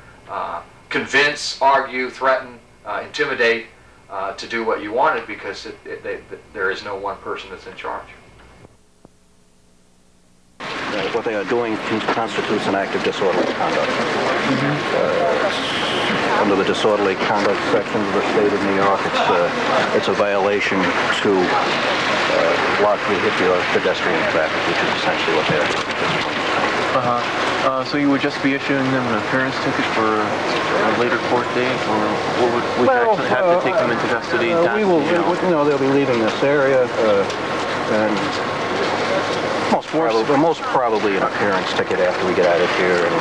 convince, argue, threaten, intimidate to do what you wanted, because there is no one person that's in charge. What they are doing constitutes an act of disorderly conduct. Under the disorderly conduct section of the state of New York, it's a violation to block vehicular pedestrian traffic, which is essentially what they're doing. So you would just be issuing them an appearance ticket for a later court date, or what would you actually have to take them into custody? We will, they'll be leaving this area, and most probably an appearance ticket after we get out of here. And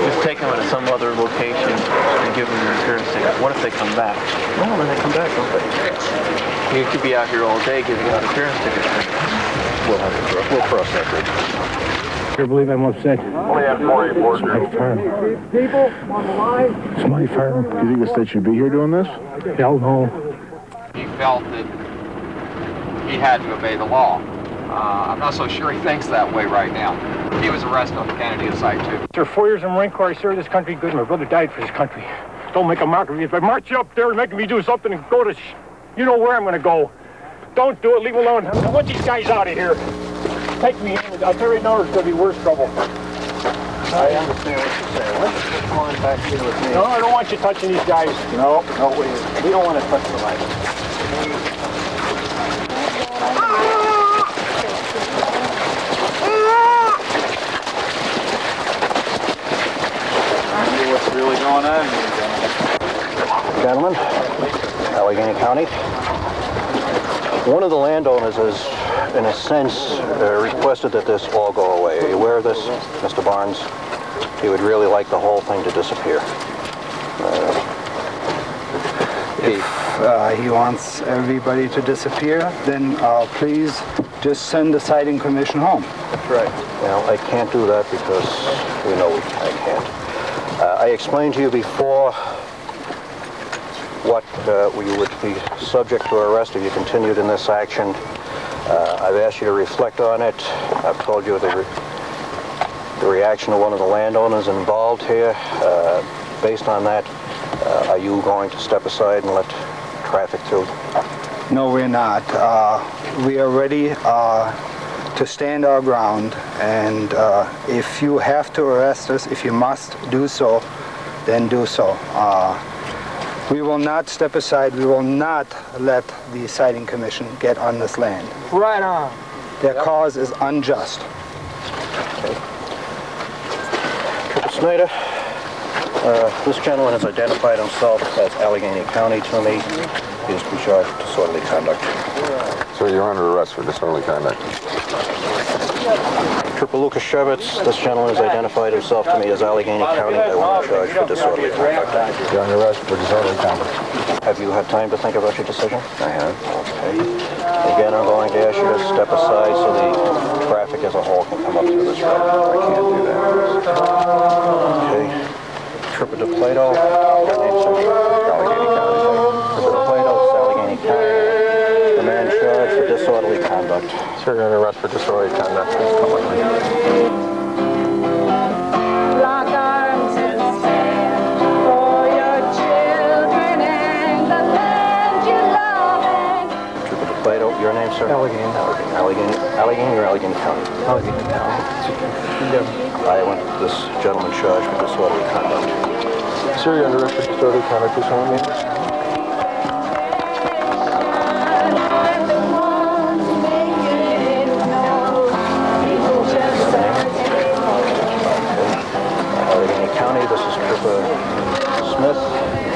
just take them to some other location and give them an appearance ticket. What if they come back? Well, then they come back, don't they? You could be out here all day giving out appearance tickets. We'll cross that bridge. You believe I'm upset? Only have 4 reports. It's my farm. People on the line. It's my farm. Do you think the state should be here doing this? Hell no. He felt that he had to obey the law. I'm not so sure he thinks that way right now. He was arrested on the Kennedy site, too. After 4 years in the Marine Corps, I served this country good. My brother died for this country. Don't make a mock of me. If I march you up there and making me do something and go to, you know where I'm going to go. Don't do it. Leave me alone. I want these guys out of here. Take me in. I'll tell you right now, it's going to be worse trouble. I understand what you're saying. Let's just come on back here with me. No, I don't want you touching these guys. No, we don't want to touch the light. What's really going on here, Gentlemen, Allegheny County. One of the landowners has, in a sense, requested that this all go away. Are you aware of this, Mr. Barnes? He would really like the whole thing to disappear. If he wants everybody to disappear, then please just send the Siding Commission home. That's right. Well, I can't do that because we know I can't. I explained to you before what we would be subject to arrest if you continued in this action. I've asked you to reflect on it. I've told you the reaction of one of the landowners involved here. Based on that, are you going to step aside and let traffic through? No, we're not. We are ready to stand our ground, and if you have to arrest us, if you must do so, then do so. We will not step aside. We will not let the Siting Commission get on this land. Right on. Their cause is unjust. Trooper Snyder, this gentleman has identified himself as Allegany County to me. He is to be charged with disorderly conduct. Sir, you're under arrest for disorderly conduct. Trooper Lucas Shevitz, this gentleman has identified himself to me as Allegany County. I want to charge for disorderly conduct. You're under arrest for disorderly conduct. Have you had time to think about your decision? I have. Okay. Again, I'm going to ask you to step aside so the traffic as a whole can come up through this road. I can't do that. Okay. Trooper DePlato, your name, sir? Allegany County. Trooper DePlato, Allegany County. The man charged for disorderly conduct. Sir, you're under arrest for disorderly conduct. Please come with me. Lock arms and stand for your children and the land you love. Trooper DePlato, your name, sir? Allegany. Allegany or Allegany County? Allegany County. I want this gentleman charged for disorderly conduct. Sir, you're under arrest for disorderly conduct. Please come with me. Allegany County, this is Trooper Smith.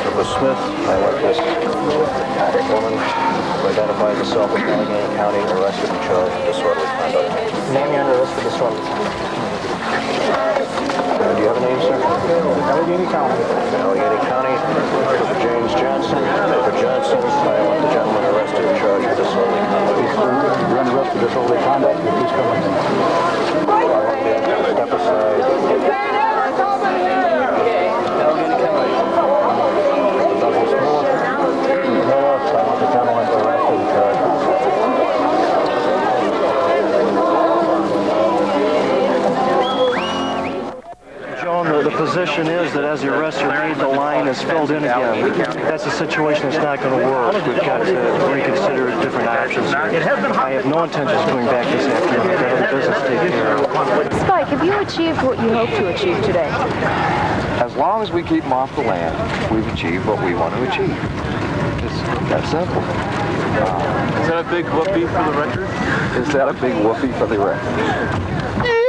Trooper Smith, I want this woman who identifies herself as Allegany County arrested and charged with disorderly conduct. Name you under arrest for disorderly conduct. Do you have a name, sir? Allegany County. Allegany County, Trooper James Johnson. Trooper Johnson, I want the gentleman arrested and charged with disorderly conduct. You're under arrest for disorderly conduct. Please come with me. Step aside. Allegany County. Douglas Miller. I want the gentleman arrested and charged with disorderly The position is that as the arrests are made, the line is filled in again. That's a situation that's not going to work. We've got to reconsider different options. I have no intentions of going back this afternoon. I've got other business to take care of. Spike, have you achieved what you hope to achieve today? As long as we keep them off the land, we've achieved what we want to achieve. It's that simple. Is that a big whoopee for the record? Is that a big whoopee for the record? Hey!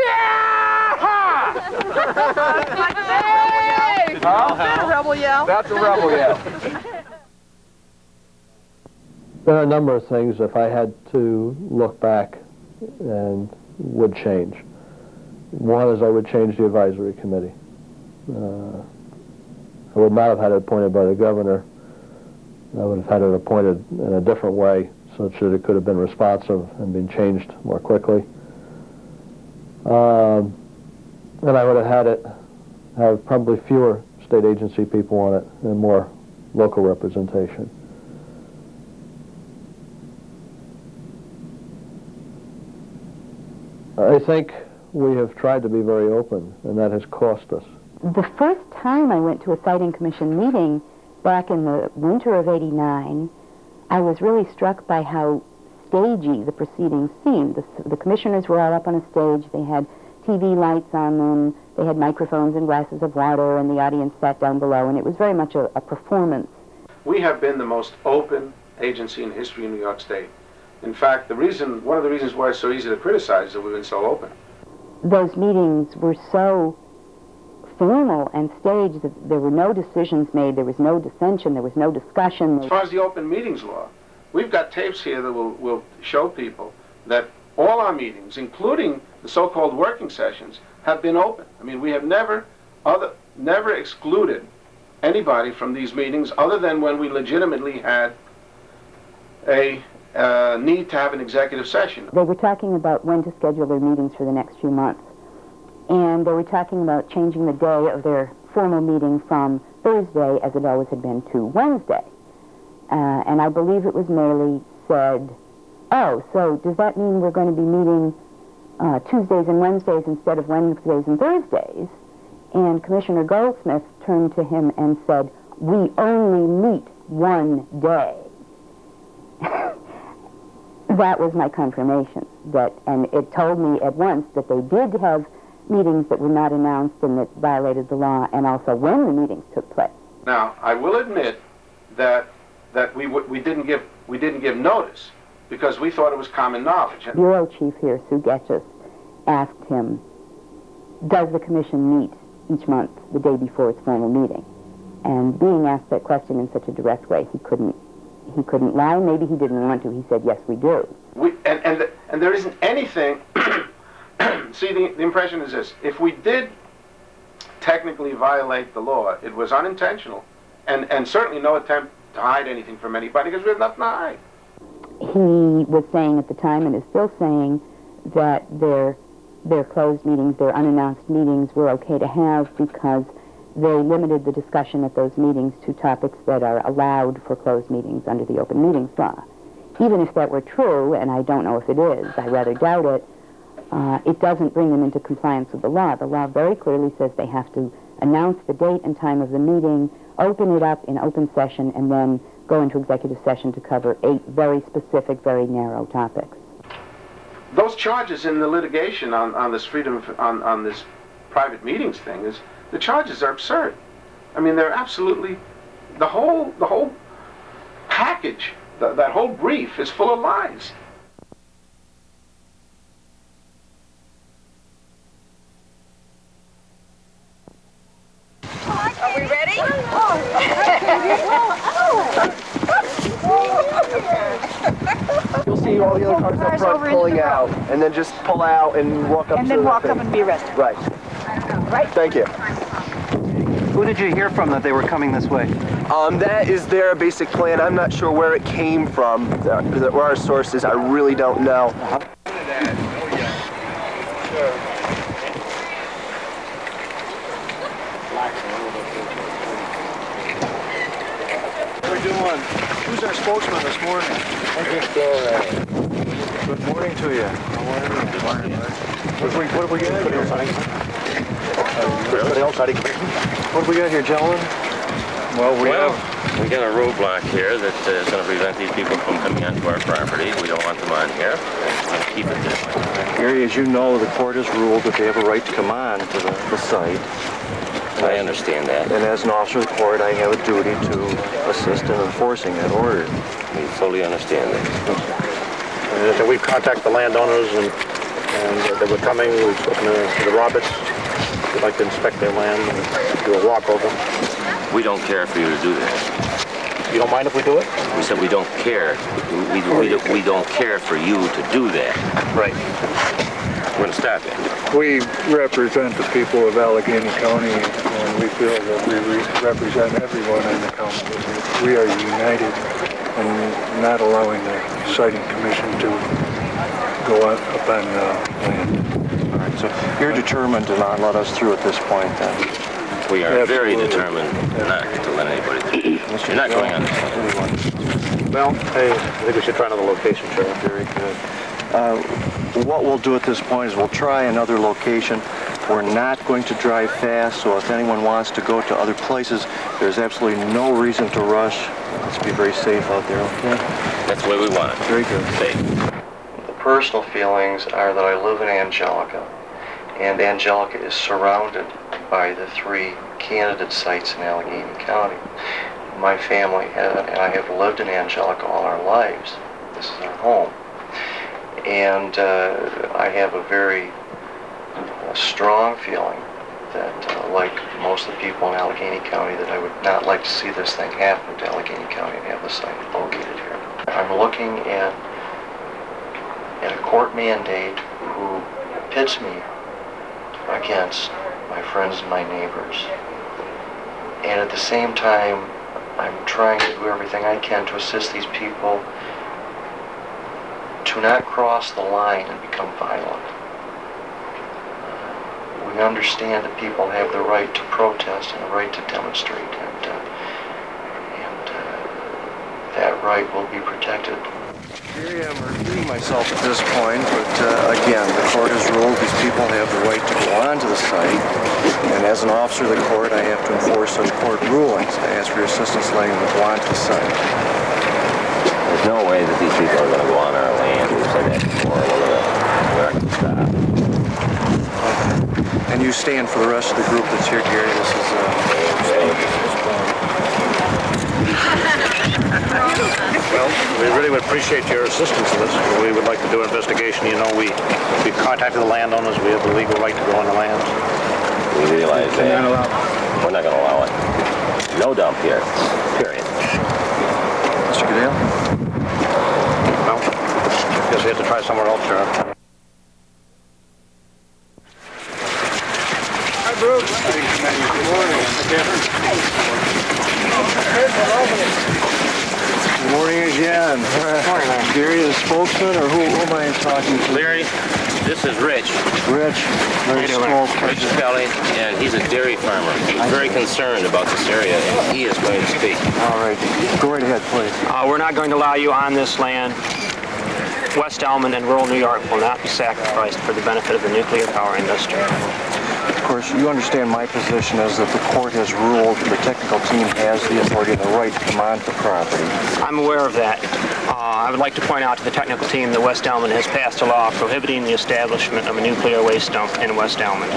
That's a rebel yell. That's a rebel yell. There are a number of things, if I had to look back, and would change. One is I would change the advisory committee. I would not have had it appointed by the governor. I would have had it appointed in a different way such that it could have been responsive and been changed more quickly. And I would have had it have probably fewer state agency people on it and more local representation. I think we have tried to be very open, and that has cost us. The first time I went to a Siting Commission meeting back in the winter of '89, I was really struck by how stagey the proceedings seemed. The commissioners were all up on a stage. They had TV lights on them. They had microphones and glasses of water, and the audience sat down below, and it was very much a performance. We have been the most open agency in history in New York State. In fact, one of the reasons why it's so easy to criticize is that we've been so open. Those meetings were so formal and staged that there were no decisions made, there was no dissension, there was no discussion. As far as the open meetings law, we've got tapes here that will show people that all our meetings, including the so-called working sessions, have been open. I mean, we have never excluded anybody from these meetings other than when we legitimately had a need to have an executive session. They were talking about when to schedule their meetings for the next few months. And they were talking about changing the day of their formal meeting from Thursday, as it always had been, to Wednesday. And I believe it was merely said oh, so does that mean we're going to be meeting Tuesdays and Wednesdays instead of Wednesdays and Thursdays? And Commissioner Goldsmith turned to him and said, we only meet one day. That was my confirmation, and it told me at once that they did have meetings that were not announced and that violated the law, and also when the meetings took place. Now, I will admit that we didn't give notice because we thought it was common knowledge. Bureau Chief here, Sue Getchus, asked him, does the commission meet each month the day before its formal meeting? And being asked that question in such a direct way, he couldn't lie. Maybe he didn't want to. He said, yes, we do. And there isn't anything. See, the impression is this: if we did technically violate the law, it was unintentional, and certainly no attempt to hide anything from anybody because we have nothing to hide. He was saying at the time, and is still saying, that their closed meetings, their unannounced meetings, were okay to have because they limited the discussion at those meetings to topics that are allowed for closed meetings under the Open Meetings Law. Even if that were true, and I don't know if it is, I rather doubt it, it doesn't bring them into compliance with the law. The law very clearly says they have to announce the date and time of the meeting, open it up in open session, and then go into executive session to cover 8 very specific, very narrow topics. Those charges in the litigation on this on this private meetings thing the charges are absurd. I mean, they're absolutely, the whole package, that whole brief is full of lies. Are we ready? You'll see all the other cars up front pulling out, and then just pull out and walk up to And then walk the up thing. and be arrested. Right. Right? Thank you. Who did you hear from that they were coming this way? That is their basic plan. I'm not sure where it came from, where our source is. I really don't know. What are we doing? Who's our spokesman this morning? Good morning to you. How are you? Good morning. What have we got here? What have we got here, gentlemen? Well, we got a roadblock here that is going to prevent these people from coming onto our property. We don't want them on here. We're going to keep it this way. Gary, as you know, the court has ruled that they have a right to come on to the site. I understand that. And as an officer of the court, I have a duty to assist in enforcing that order. We fully understand that. And we've contacted the landowners and they were coming. We've spoken to the Roberts. They'd like to inspect their land and do a walkover. We don't care for you to do that. You don't mind if we do it? We said we don't care. We don't care for you to do that. Right. We're going to stop it. We represent the people of Allegany County, and we feel that we represent everyone in the county. We are united in not allowing the siting commission to go up on land. All right, so you're determined to not let us through at this point, then? We are very determined not to let anybody through. You're not going on this. Well, hey, I think we should try another location, Sheriff. Very good. What we'll do at this point is we'll try another location. We're not going to drive fast, so if anyone wants to go to other places, there's absolutely no reason to rush. Let's be very safe out there, okay? That's the way we want it. Very good. Safe. The personal feelings are that I live in Angelica, and Angelica is surrounded by the 3 candidate sites in Allegany County. My family and I have lived in Angelica all our lives. This is our home. And I have a very strong feeling that, like most of the people in Allegany County, that I would not like to see this thing happen to Allegany County and have the site located here. I'm looking at a court mandate who pits me against my friends and my neighbors. And at the same time, I'm trying to do everything I can to assist these people to not cross the line and become violent. We understand that people have the right to protest and the right to demonstrate, and that right will be protected. Here I am repeating myself at this point, but again, the court has ruled these people have the right to go onto the site, and as an officer of the court, I have to enforce such court rulings. I ask for your assistance letting them go onto the site. There's no way that these people are going to go on our land. We've said that before. We're not going to stop. And you stand for the rest of the group that's here, Gary. This is Well, we really would appreciate your assistance in this. We would like to do an investigation. You know, we've contacted the landowners. We have the legal right to go on the land. We realize that. We're not going to allow it. No dump here. Period. Mr. Goodale? Well, I guess we have to try somewhere else, Sheriff. Hi, Bruce. Good morning. Good morning again. Gary, the spokesman, or who am I talking to? Larry, this is Rich. Rich. Rich Kelly, and he's a dairy farmer. He's very concerned about this area, and he is going to speak. All right. Go right ahead, please. We're not going to allow you on this land. West Elmont and rural New York will not be sacrificed for the benefit of the nuclear power industry. Of course, you understand my position is that the court has ruled the technical team has the authority and the right to come onto the property. I'm aware of that. I would like to point out to the technical team that West Elmont has passed a law prohibiting the establishment of a nuclear waste dump in West Elmont.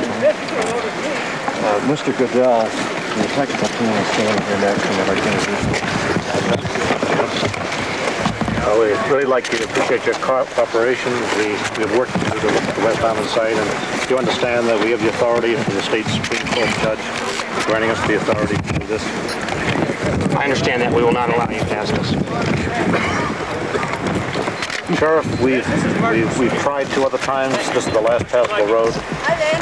Mr. Goodell, the technical team is standing here next to me. I'd like to introduce you. We really like to appreciate your cooperation. We've worked with the West Elmont site, and you understand that we have the authority from the state Supreme Court judge granting us the authority to do this. I understand that. We will not allow you past us. Sheriff, we've tried 2 other times. This is the last passable road.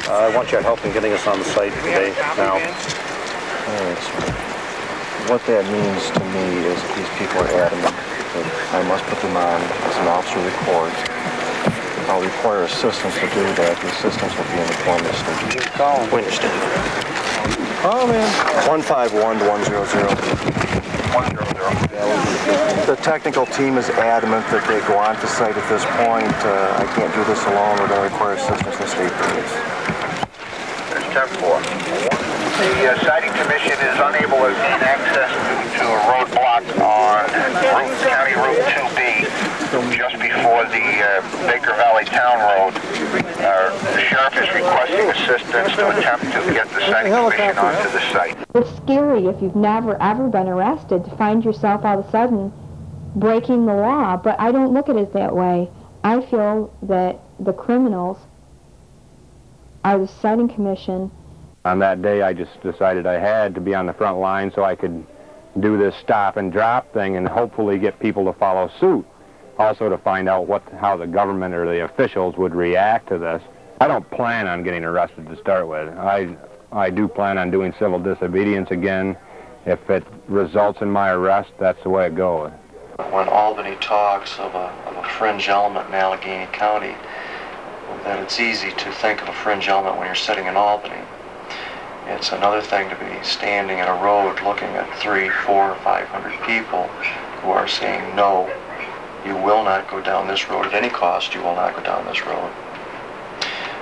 I want your help in getting us on the site today, now. What that means to me is that these people are adamant that I must put them on as an officer of the court. I'll require assistance to do that. The assistance will be in the form of state. We understand. Oh, man. 151-100. 100. The technical team is adamant that they go on to site at this point. I can't do this alone. We're going to require assistance from the state police. There's 10-4. The siting commission is unable to gain access to a roadblock on County Route 2B just before the Baker Valley Town Road. The sheriff is requesting assistance to attempt to get the siting commission onto the site. It's scary if you've never ever been arrested to find yourself all of a sudden breaking the law, but I don't look at it that way. I feel that the criminals are the siting commission. On that day, I just decided I had to be on the front line so I could do this stop and drop thing and hopefully get people to follow suit. Also to find out how the government or the officials would react to this. I don't plan on getting arrested to start with. I do plan on doing civil disobedience again. If it results in my arrest, that's the way it goes. When Albany talks of a fringe element in Allegheny County, that it's easy to think of a fringe element when you're sitting in Albany. It's another thing to be standing in a road looking at 300, 400, 500 people who are saying, no, you will not go down this road at any cost, you will not go down this road.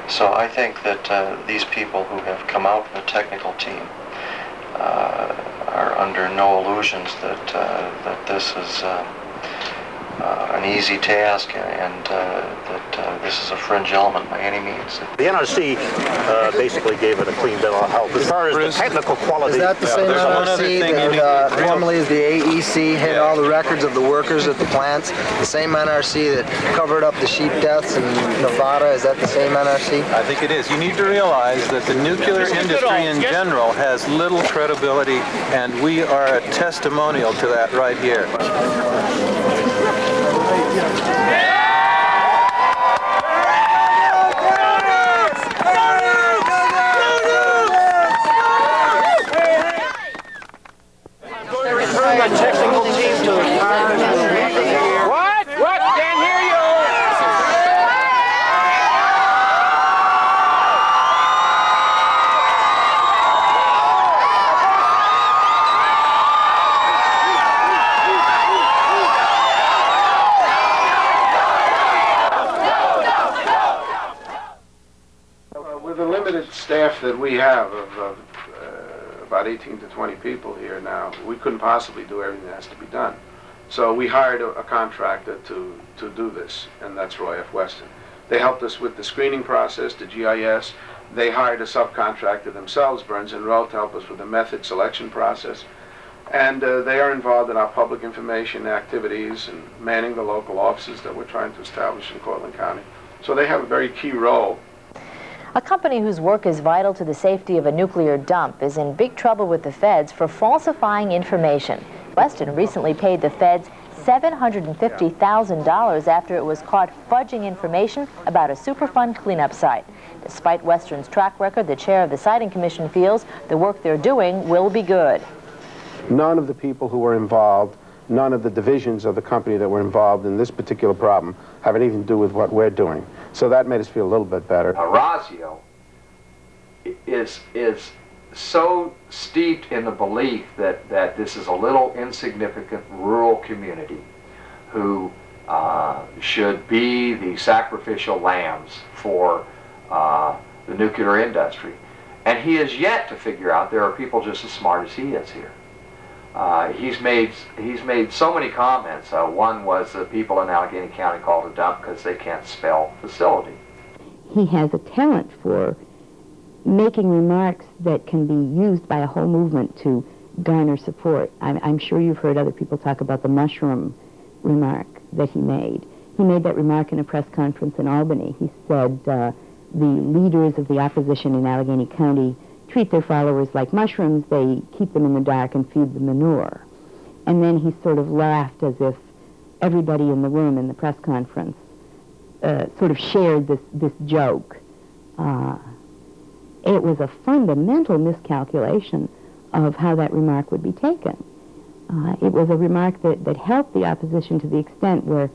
So I think that these people who have come out in the technical team are under no illusions that this is an easy task and that this is a fringe element by any means. The NRC basically gave it a clean bill of health. As far as the technical quality... Is that the same NRC that normally is the AEC, had all the records of the workers at the plants? The same NRC that covered up the sheep deaths in Nevada? Is that the same NRC? I think it is. You need to realize that the nuclear industry in general has little credibility, and we are a testimonial to that right here. My technical team to the What? Can't hear you! staff that we have of about 18 to 20 people here now, we couldn't possibly do everything that has to be done. So we hired a contractor to do this, and that's Roy F. Weston. They helped us with the screening process, the GIS. They hired a subcontractor themselves, Burns and Rowe, to help us with the method selection process. And they are involved in our public information activities and manning the local offices that we're trying to establish in Cortland County. So they have a very key role. A company whose work is vital to the safety of a nuclear dump is in big trouble with the feds for falsifying information. Weston recently paid the feds $750,000 after it was caught fudging information about a Superfund cleanup site. Despite Weston's track record, the chair of the Siting Commission feels the work they're doing will be good. None of the people who were involved, none of the divisions of the company that were involved in this particular problem have anything to do with what we're doing. So that made us feel a little bit better. Orazio is so steeped in the belief that this is a little insignificant rural community who should be the sacrificial lambs for the nuclear industry. And he has yet to figure out there are people just as smart as he is here. He's made so many comments. One was that people in Allegheny County call it a dump because they can't spell facility. He has a talent for making remarks that can be used by a whole movement to garner support. I'm sure you've heard other people talk about the mushroom remark that he made. He made that remark in a press conference in Albany. He said the leaders of the opposition in Allegheny County treat their followers like mushrooms. They keep them in the dark and feed them manure. And then he sort of laughed as if everybody in the room in the press conference sort of shared this joke. It was a fundamental miscalculation of how that remark would be taken. It was a remark that helped the opposition to the extent where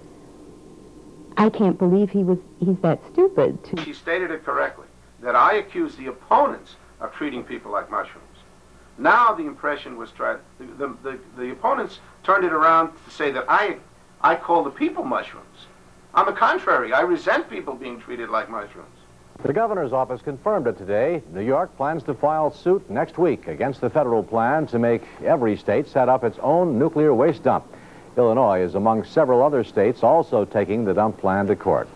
I can't believe he's that stupid. She stated it correctly, that I accused the opponents of treating people like mushrooms. Now the impression was the opponents turned it around to say that I call the people mushrooms. On the contrary, I resent people being treated like mushrooms. The governor's office confirmed it today. New York plans to file suit next week against the federal plan to make every state set up its own nuclear waste dump. Illinois is among several other states also taking the dump plan to court.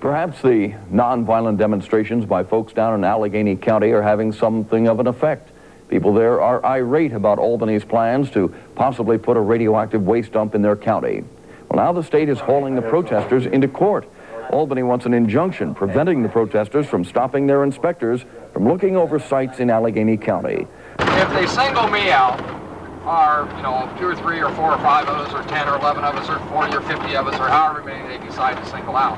Perhaps the nonviolent demonstrations by folks down in Allegheny County are having something of an effect. People there are irate about Albany's plans to possibly put a radioactive waste dump in their county. Well, now the state is hauling the protesters into court. Albany wants an injunction preventing the protesters from stopping their inspectors from looking over sites in Allegheny County. If they single me out, or, 2 or 3 or 4 or 5 of us, or 10 or 11 of us, or 40 or 50 of us, or however many they decide to single out,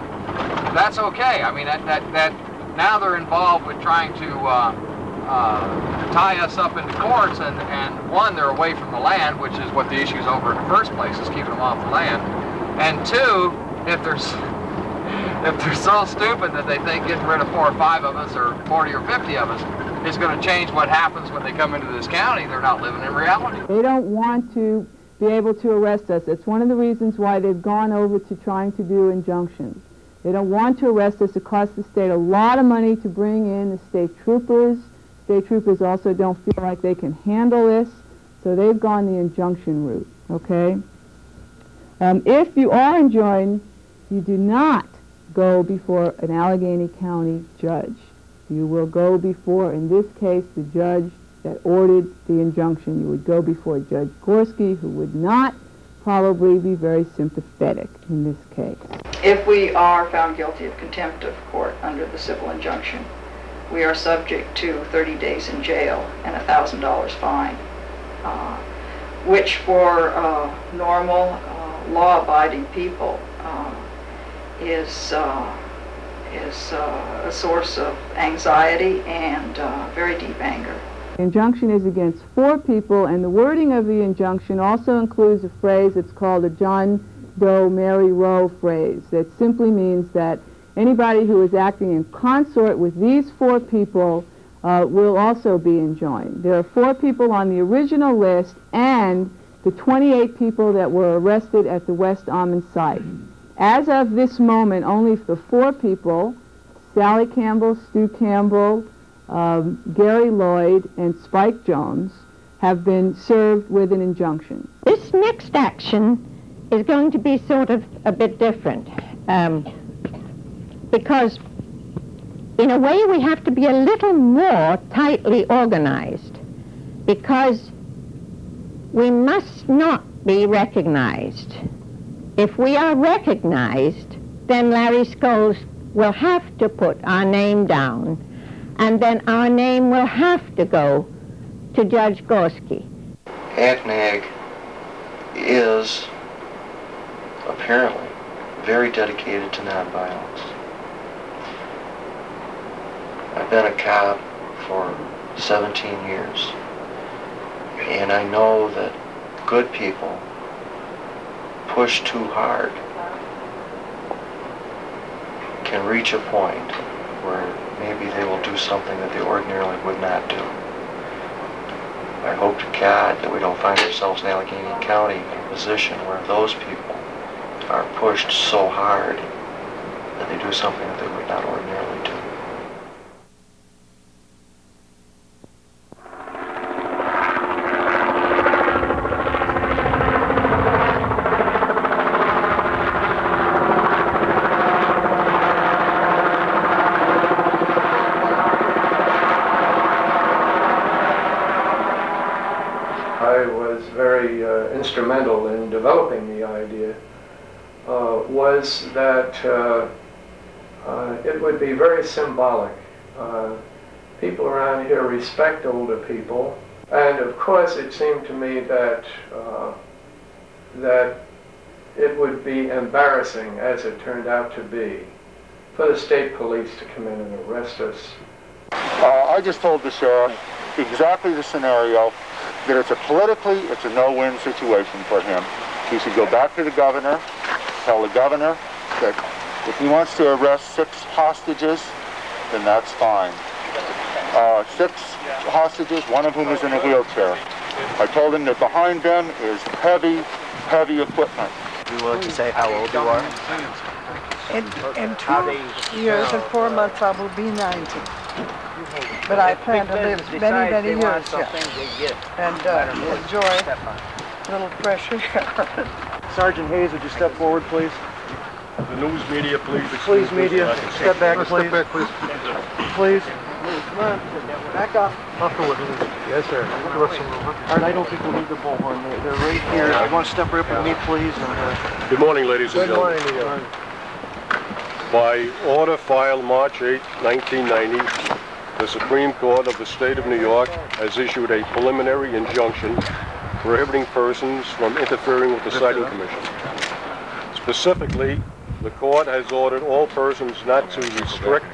that's okay. I mean, that now they're involved with trying to tie us up into courts, and one, they're away from the land, which is what the issue's over in the first place, is keeping them off the land. And two, if they're so stupid that they think getting rid of 4 or 5 of us, or 40 or 50 of us, is going to change what happens when they come into this county, they're not living in reality. They don't want to be able to arrest us. It's one of the reasons why they've gone over to trying to do injunctions. They don't want to arrest us. It costs the state a lot of money to bring in the state troopers. State troopers also don't feel like they can handle this, so they've gone the injunction route, okay? If you are enjoined, you do not go before an Allegheny County judge. You will go before, in this case, the judge that ordered the injunction. You would go before Judge Gorski, who would not probably be very sympathetic in this case. If we are found guilty of contempt of court under the civil injunction, we are subject to 30 days in jail and a $1,000 fine, which for normal, law-abiding people is a source of anxiety and very deep anger. The injunction is against 4 people, and the wording of the injunction also includes a phrase that's called a John Doe, Mary Roe phrase that simply means that anybody who is acting in consort with these 4 people will also be enjoined. There are 4 people on the original list and the 28 people that were arrested at the West Almond site. As of this moment, only the 4 people, Sally Campbell, Stu Campbell, Gary Lloyd and Spike Jones have been served with an injunction. This next action is going to be sort of a bit different because in a way we have to be a little more tightly organized because we must not be recognized. If we are recognized, then Larry Scholes will have to put our name down, and then our name will have to go to Judge Gorski. ACNAG is apparently very dedicated to nonviolence. I've been a cop for 17 years, and I know that good people push too hard can reach a point where maybe they will do something that they ordinarily would not do. I hope to God that we don't find ourselves in Allegheny County in a position where those people are pushed so hard that they do something that they would not ordinarily do. Instrumental in developing the idea was that it would be very symbolic. People around here respect older people, and of course it seemed to me that that it would be embarrassing, as it turned out to be, for the state police to come in and arrest us. I just told the sheriff exactly the scenario, that it's a no-win situation for him. He should go back to the governor, tell the governor that if he wants to arrest 6 hostages, then that's fine. 6 hostages, one of whom is in a wheelchair. I told him that behind them is heavy, heavy equipment. Are you willing to say how old you are? In 2 years and 4 months I will be 90. But I plan to live many, many years here and enjoy a little fresh air. Sergeant Hayes, would you step forward, please? The news media, please. Please, media, step back, please. Step back, please. Please. Come on, back up. Yes, sir. All right, I don't think we'll need the bullhorn. They're right here. You want to step right up with me, please? And, Good morning, ladies and gentlemen. Good morning. By order filed March 8, 1990, the Supreme Court of the State of New York has issued a preliminary injunction prohibiting persons from interfering with the Siting Commission. Specifically, the court has ordered all persons not to restrict,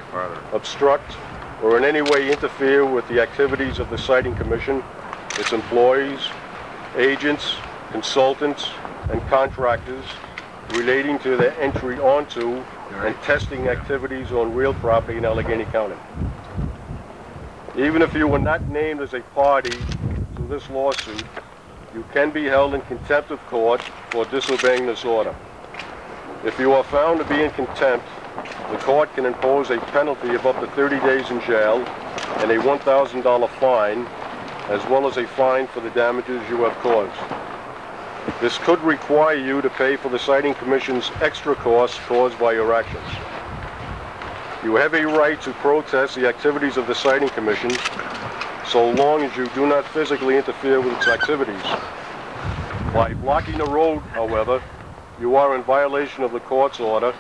obstruct, or in any way interfere with the activities of the Siting Commission, its employees, agents, consultants, and contractors relating to their entry onto and testing activities on real property in Allegheny County. Even if you were not named as a party to this lawsuit, you can be held in contempt of court for disobeying this order. If you are found to be in contempt, the court can impose a penalty of up to 30 days in jail and a $1,000 fine, as well as a fine for the damages you have caused. This could require you to pay for the Siting Commission's extra costs caused by your actions. You have a right to protest the activities of the Siting Commission so long as you do not physically interfere with its activities. By blocking the road, however, you are in violation of the court's order,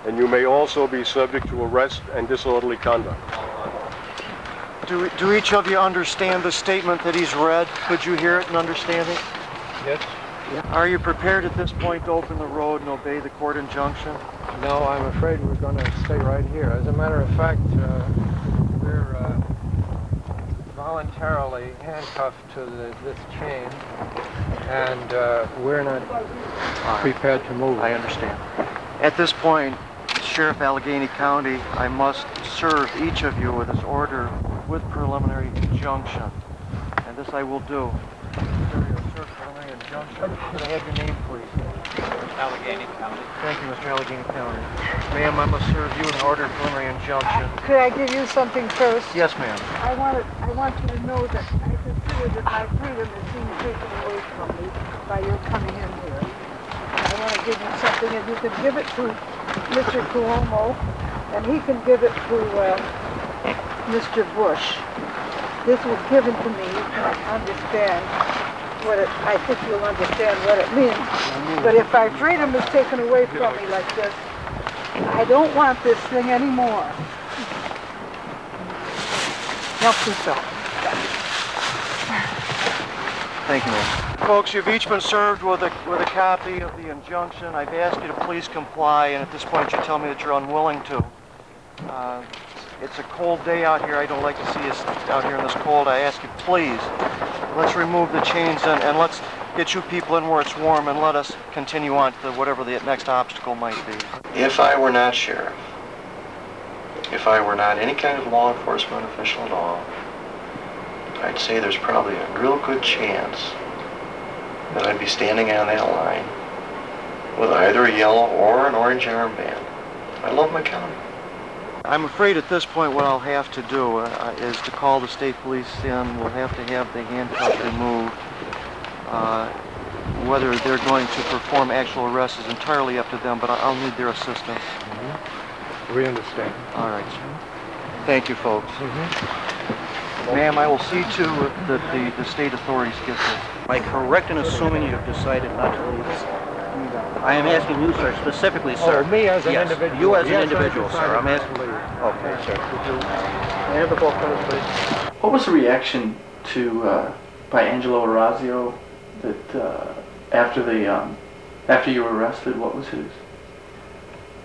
and you may also be subject to arrest and disorderly conduct. Do each of you understand the statement that he's read? Could you hear it and understand it? Yes. Are you prepared at this point to open the road and obey the court injunction? No, I'm afraid we're going to stay right here. As a matter of fact, we're voluntarily handcuffed to this chain, and we're not prepared to move. I understand. At this point, Sheriff Allegheny County, I must serve each of you with this order with preliminary injunction, and this I will do. Serve preliminary injunction. Could I have your name, please? Allegany County. Thank you, Mr. Allegany County. Ma'am, I must serve you an order of preliminary injunction. Could I give you something first? Yes, ma'am. I want you to know that I consider that my freedom is being taken away from me by your coming in here. I want to give you something, and you can give it to Mr. Cuomo, and he can give it to Mr. Bush. This was given to me, and I understand what it, I think you'll understand what it means. But if my freedom is taken away from me like this, I don't want this thing anymore. Help yourself. Thank you, ma'am. Folks, you've each been served with a copy of the injunction. I've asked you to please comply, and at this point you tell me that you're unwilling to. It's a cold day out here. I don't like to see us out here in this cold. I ask you, please, let's remove the chains and let's get you people in where it's warm and let us continue on to whatever the next obstacle might be. If I were not sheriff, if I were not any kind of law enforcement official at all, I'd say there's probably a real good chance that I'd be standing on that line with either a yellow or an orange armband. I love my county. I'm afraid at this point what I'll have to do is to call the state police in. We'll have to have the handcuffs removed. Whether they're going to perform actual arrests is entirely up to them, but I'll need their assistance. We understand. All right. Thank you, folks. Ma'am, I will see to that the state authorities get this. Am I correct in assuming you have decided not to leave? I am asking you, sir, specifically, sir. Oh, me as an yes, individual? You as Yes, an individual, sir. I'm asking. Okay, sir. May I have the ball cutters, please? What was the reaction to by Angelo Orazio that after you were arrested? What was his?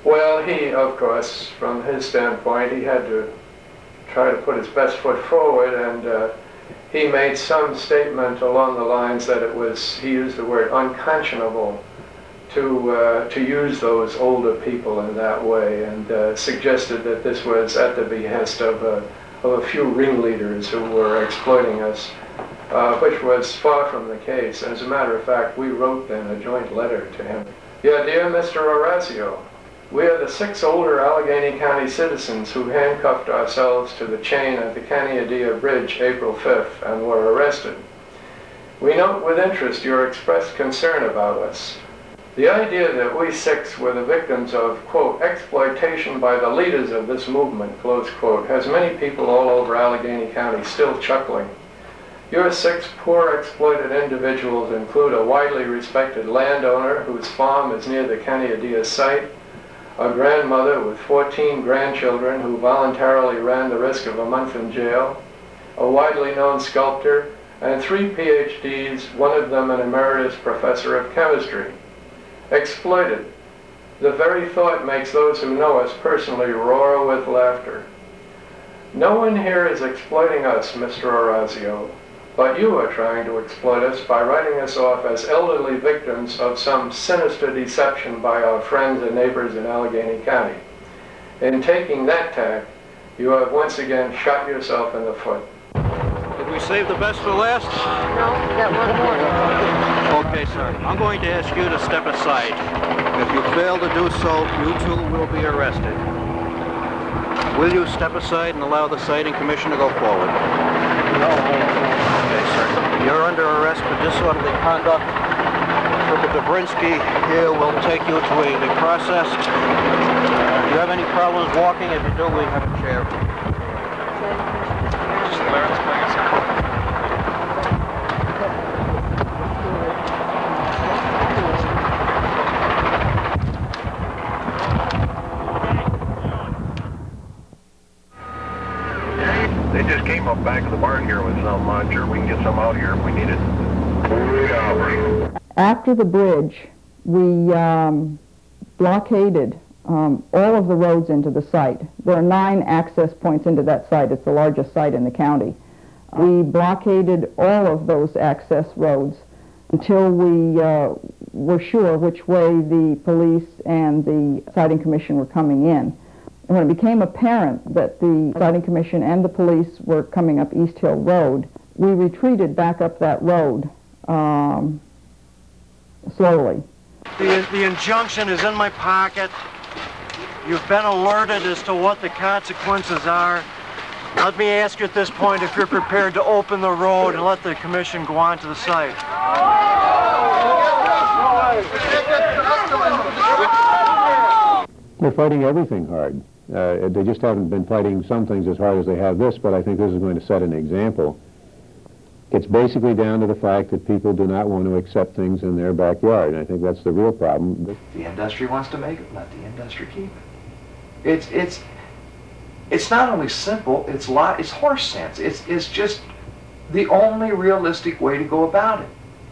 Well, he, of course, from his standpoint, he had to try to put his best foot forward, and he made some statement along the lines that it was, he used the word unconscionable to use those older people in that way, and suggested that this was at the behest of a few ringleaders who were exploiting us, which was far from the case. As a matter of fact, we wrote then a joint letter to him. Yeah, dear Mr. Orazio, we are the 6 older Allegany County citizens who handcuffed ourselves to the chain at the Canandaigua Bridge April 5th and were arrested. We note with interest your expressed concern about us. The idea that we 6 were the victims of, quote, exploitation by the leaders of this movement, close quote, has many people all over Allegany County still chuckling. Your 6 poor exploited individuals include a widely respected landowner whose farm is near the Canandaigua site, a grandmother with 14 grandchildren who voluntarily ran the risk of a month in jail, a widely known sculptor, and 3 PhDs, one of them an emeritus professor of chemistry. Exploited. The very thought makes those who know us personally roar with laughter. No one here is exploiting us, Mr. Orazio, but you are trying to exploit us by writing us off as elderly victims of some sinister deception by our friends and neighbors in Allegany County. In taking that tack, you have once again shot yourself in the foot. Did we save the best for last? No, we got one more. Okay, sir. I'm going to ask you to step aside. If you fail to do so, you too will be arrested. Will you step aside and allow the citing commission to go forward? No. Okay, sir. You're under arrest for disorderly conduct. Trooper Dobrinsky here will take you to a process. Do you have any problems walking? If you do, we have a chair. They just came up back of the barn here with some. I'm sure we can get some out here if we need it. 3 hours. After the bridge, we blockaded all of the roads into the site. There are 9 access points into that site. It's the largest site in the county. We blockaded all of those access roads until we were sure which way the police and the citing commission were coming in. And when it became apparent that the citing commission and the police were coming up East Hill Road, we retreated back up that road slowly. The injunction is in my pocket. You've been alerted as to what the consequences are. Let me ask you at this point if you're prepared to open the road and let the commission go on to the site. They're fighting everything hard. They just haven't been fighting some things as hard as they have this, but I think this is going to set an example. It's basically down to the fact that people do not want to accept things in their backyard, and I think that's the real problem. The industry wants to make it, let the industry keep it. It's not only simple, it's horse sense. It's just the only realistic way to go about it.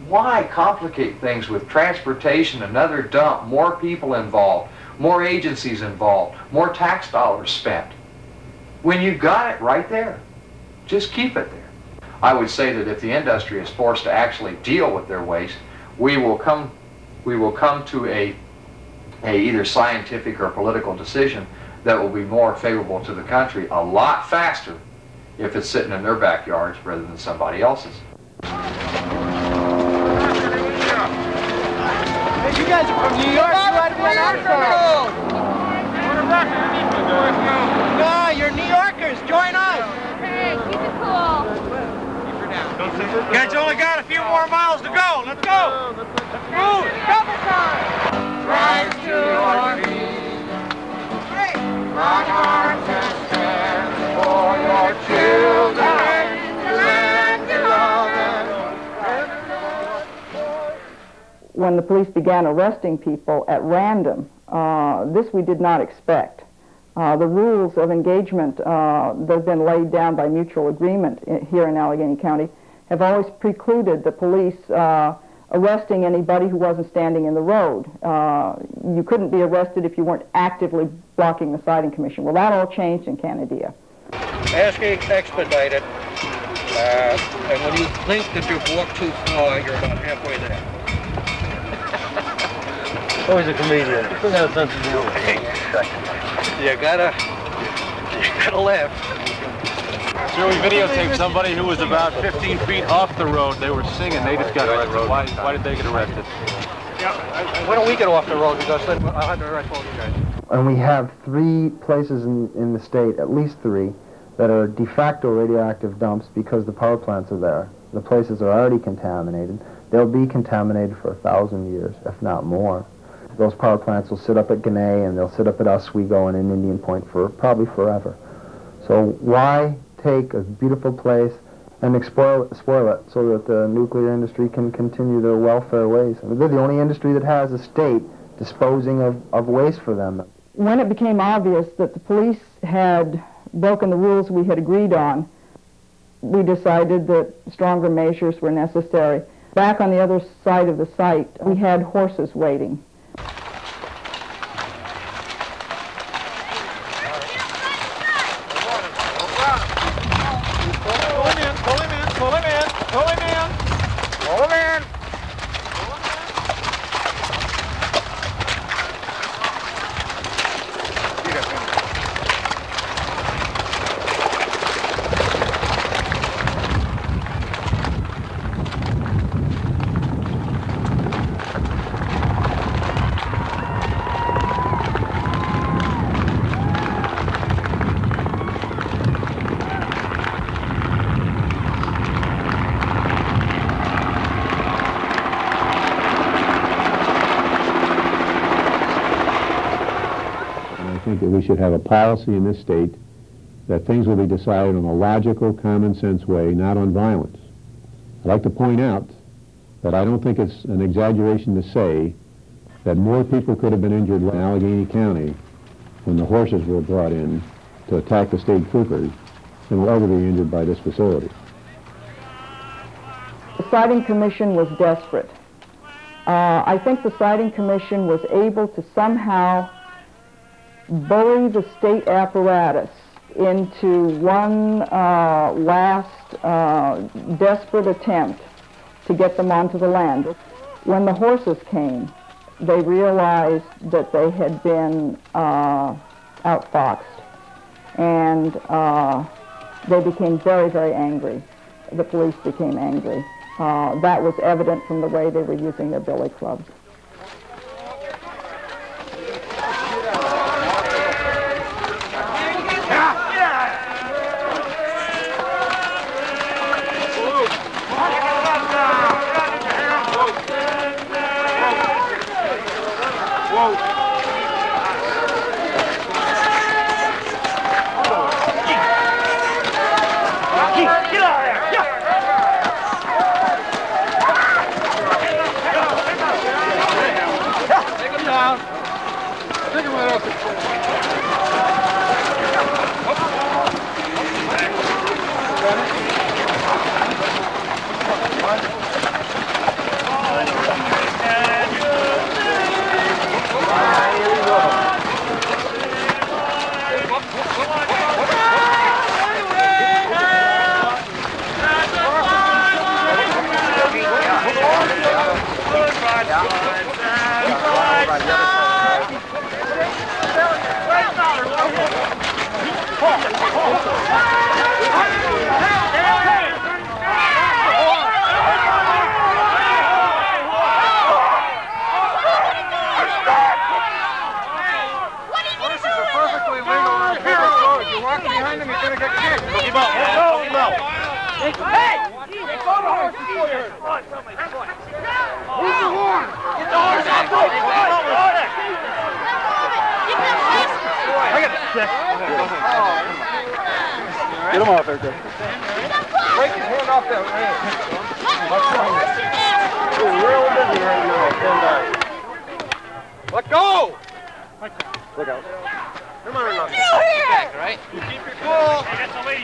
Why complicate things with transportation, another dump, more people involved, more agencies involved, more tax dollars spent? When you've got it right there, just keep it there. I would say that if the industry is forced to actually deal with their waste, we will come to a either scientific or political decision that will be more favorable to the country a lot faster if it's sitting in their backyards rather than somebody else's. Hey, you guys are from New York, you ought to be on our side. No, you're New Yorkers, join us. Hey, keep it cool. You guys only got a few more miles to go. Let's go. Let's move. Double time. Rise to our feet. Rock arms and stand for your children. The land belongs. When the police began arresting people at random, this we did not expect. The rules of engagement that have been laid down by mutual agreement here in Allegheny County have always precluded the police arresting anybody who wasn't standing in the road. You couldn't be arrested if you weren't actively blocking the siding commission. Well, that all changed in Canandaigua. Asking expedited, and when you think that you've walked too far, you're about halfway there. Always a comedian. Doesn't have a sense of humor. You gotta laugh. So we videotaped somebody who was about 15 feet off the road. They were singing. They just got arrested. Why did they get arrested? Why don't we get off the road? Because I'll have to arrest all you guys. And we have 3 places in the state, at least 3, that are de facto radioactive dumps because the power plants are there. The places are already contaminated. They'll be contaminated for 1,000 years, if not more. Those power plants will sit up at Gannett, and they'll sit up at Oswego and in Indian Point for probably forever. So why take a beautiful place and spoil it so that the nuclear industry can continue their welfare ways? I mean, they're the only industry that has a state disposing of waste for them. When it became obvious that the police had broken the rules we had agreed on, we decided that stronger measures were necessary. Back on the other side of the site, we had horses waiting. That we should have a policy in this state that things will be decided in a logical, common sense way, not on violence. I'd like to point out that I don't think it's an exaggeration to say that more people could have been injured in Allegheny County when the horses were brought in to attack the state troopers than will ever be injured by this facility. The siding commission was desperate. I think the siding commission was able to somehow bully the state apparatus into one last desperate attempt to get them onto the land. When the horses came, they realized that they had been outfoxed, and they became very, very angry. The police became angry. That was evident from the way they were using their billy clubs. Get him off there, Jeff. Break his hand off that ramp. He's real busy right now. Let go! Look out. Come on, look. You here! Back, right? You keep your cool.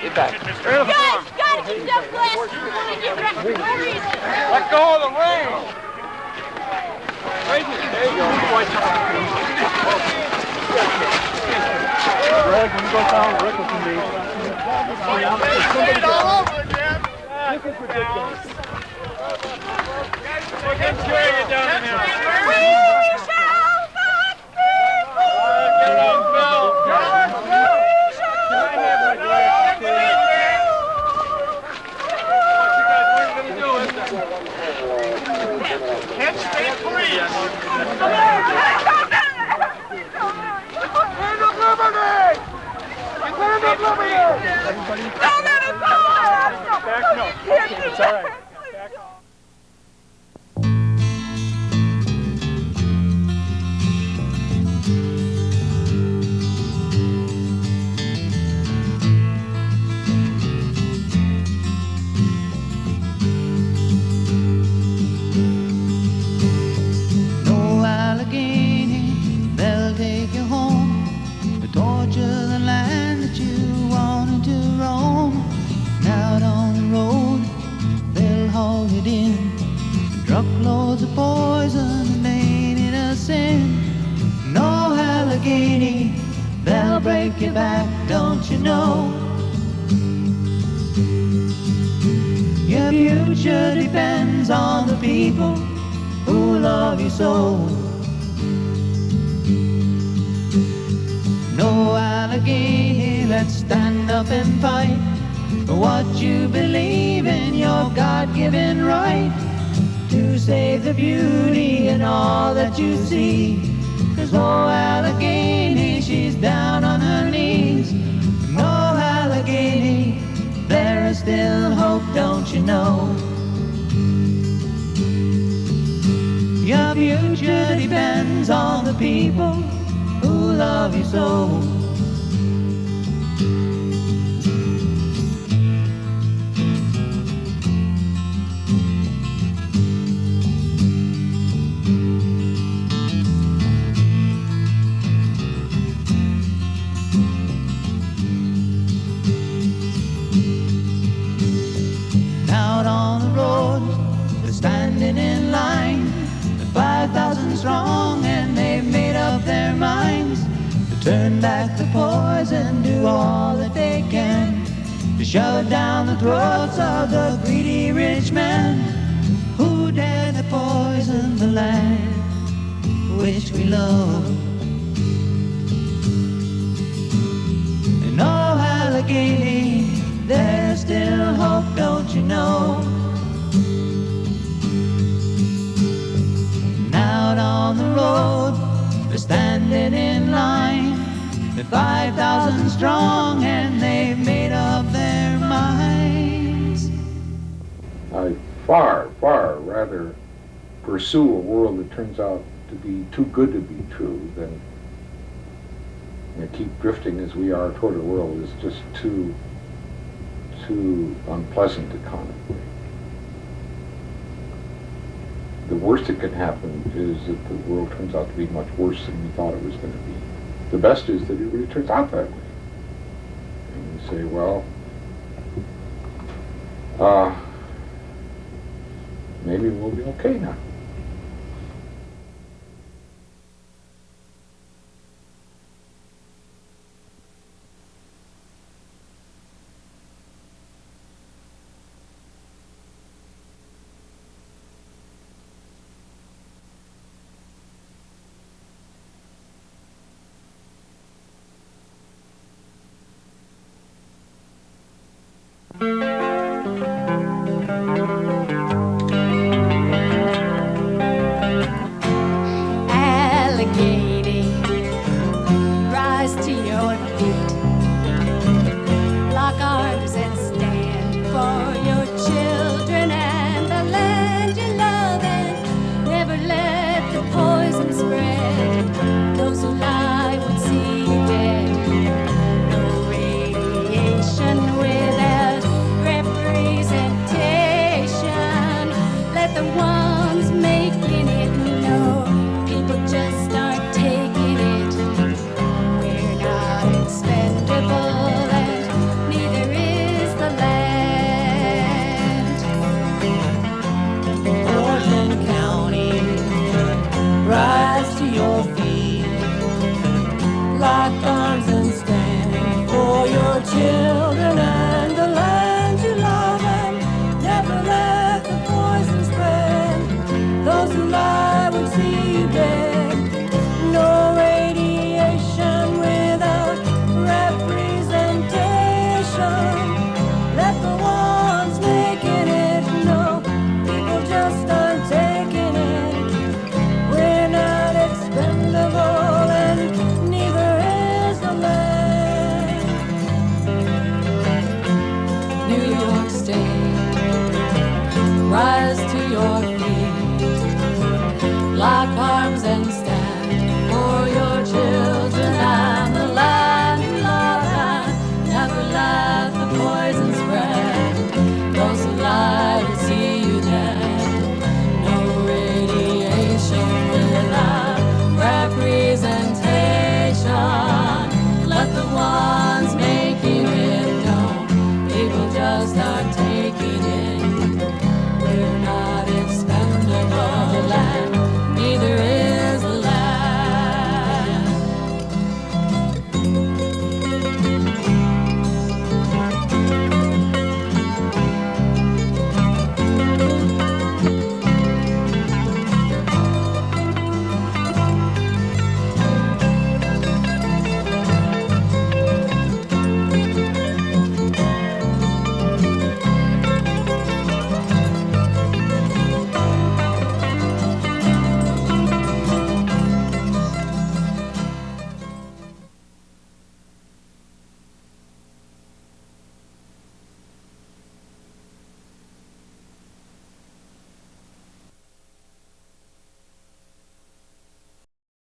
Get back. Guys, gotta keep those glasses. You wanna get right for no reason. Let go of the ring. There you go. Greg, when you go down, Rick will be. It's all over again. This is ridiculous. We're going to carry you down here. We shall not be moved. Get on, Bill. Can't stay free. Land of liberty! Land of liberty! Don't let it go! Back, no. It's all right. Back off. No Allegany, they'll take you home to torture the land that you wanted to roam. Out on the road, they'll haul it in. Truckloads of poison made in a sin. No Allegany, they'll break your back, don't you know? Your future depends on the people who love you so. No Allegany, let's stand up and fight for what you believe in, your God-given right to save the beauty in all that you see. 'Cause oh Allegany, she's down on her knees. No Allegany, there is still hope, don't you know? Your future depends on the people who love you so. Out on the road, they're standing in line, 5,000 strong, and they've made up their minds to turn back the poison, do all that they can to shove down the throats of the greedy rich men who dare to poison the land which we love. And oh Allegany, there's still hope, don't you know? Out on the road, they're standing in line, they're 5,000 strong, and they've made up their minds. I far rather pursue a world that turns out to be too good to be true than keep drifting as we are toward a world that's just too unpleasant to contemplate. the worst that can happen is that the world turns out to be much worse than we thought it was going to be. The best is that it really turns out that way. And you say, well, maybe we'll be okay now. Allegany, rise to your feet. Lock arms and stand for your children and the land you love, and never let the poison spread. Those who lie would see you dead. No radiation without representation. Let the ones making it know people just aren't taking it. We're not expendable, and neither is the land. Portland County, rise to your feet. Lock arms and stand for your children and the land you love, and never let the poison spread. Those who lie would see you dead. No radiation without representation. Let the ones making it know people just aren't taking it. We're not expendable, and neither is the land. New York State, rise to your feet. Lock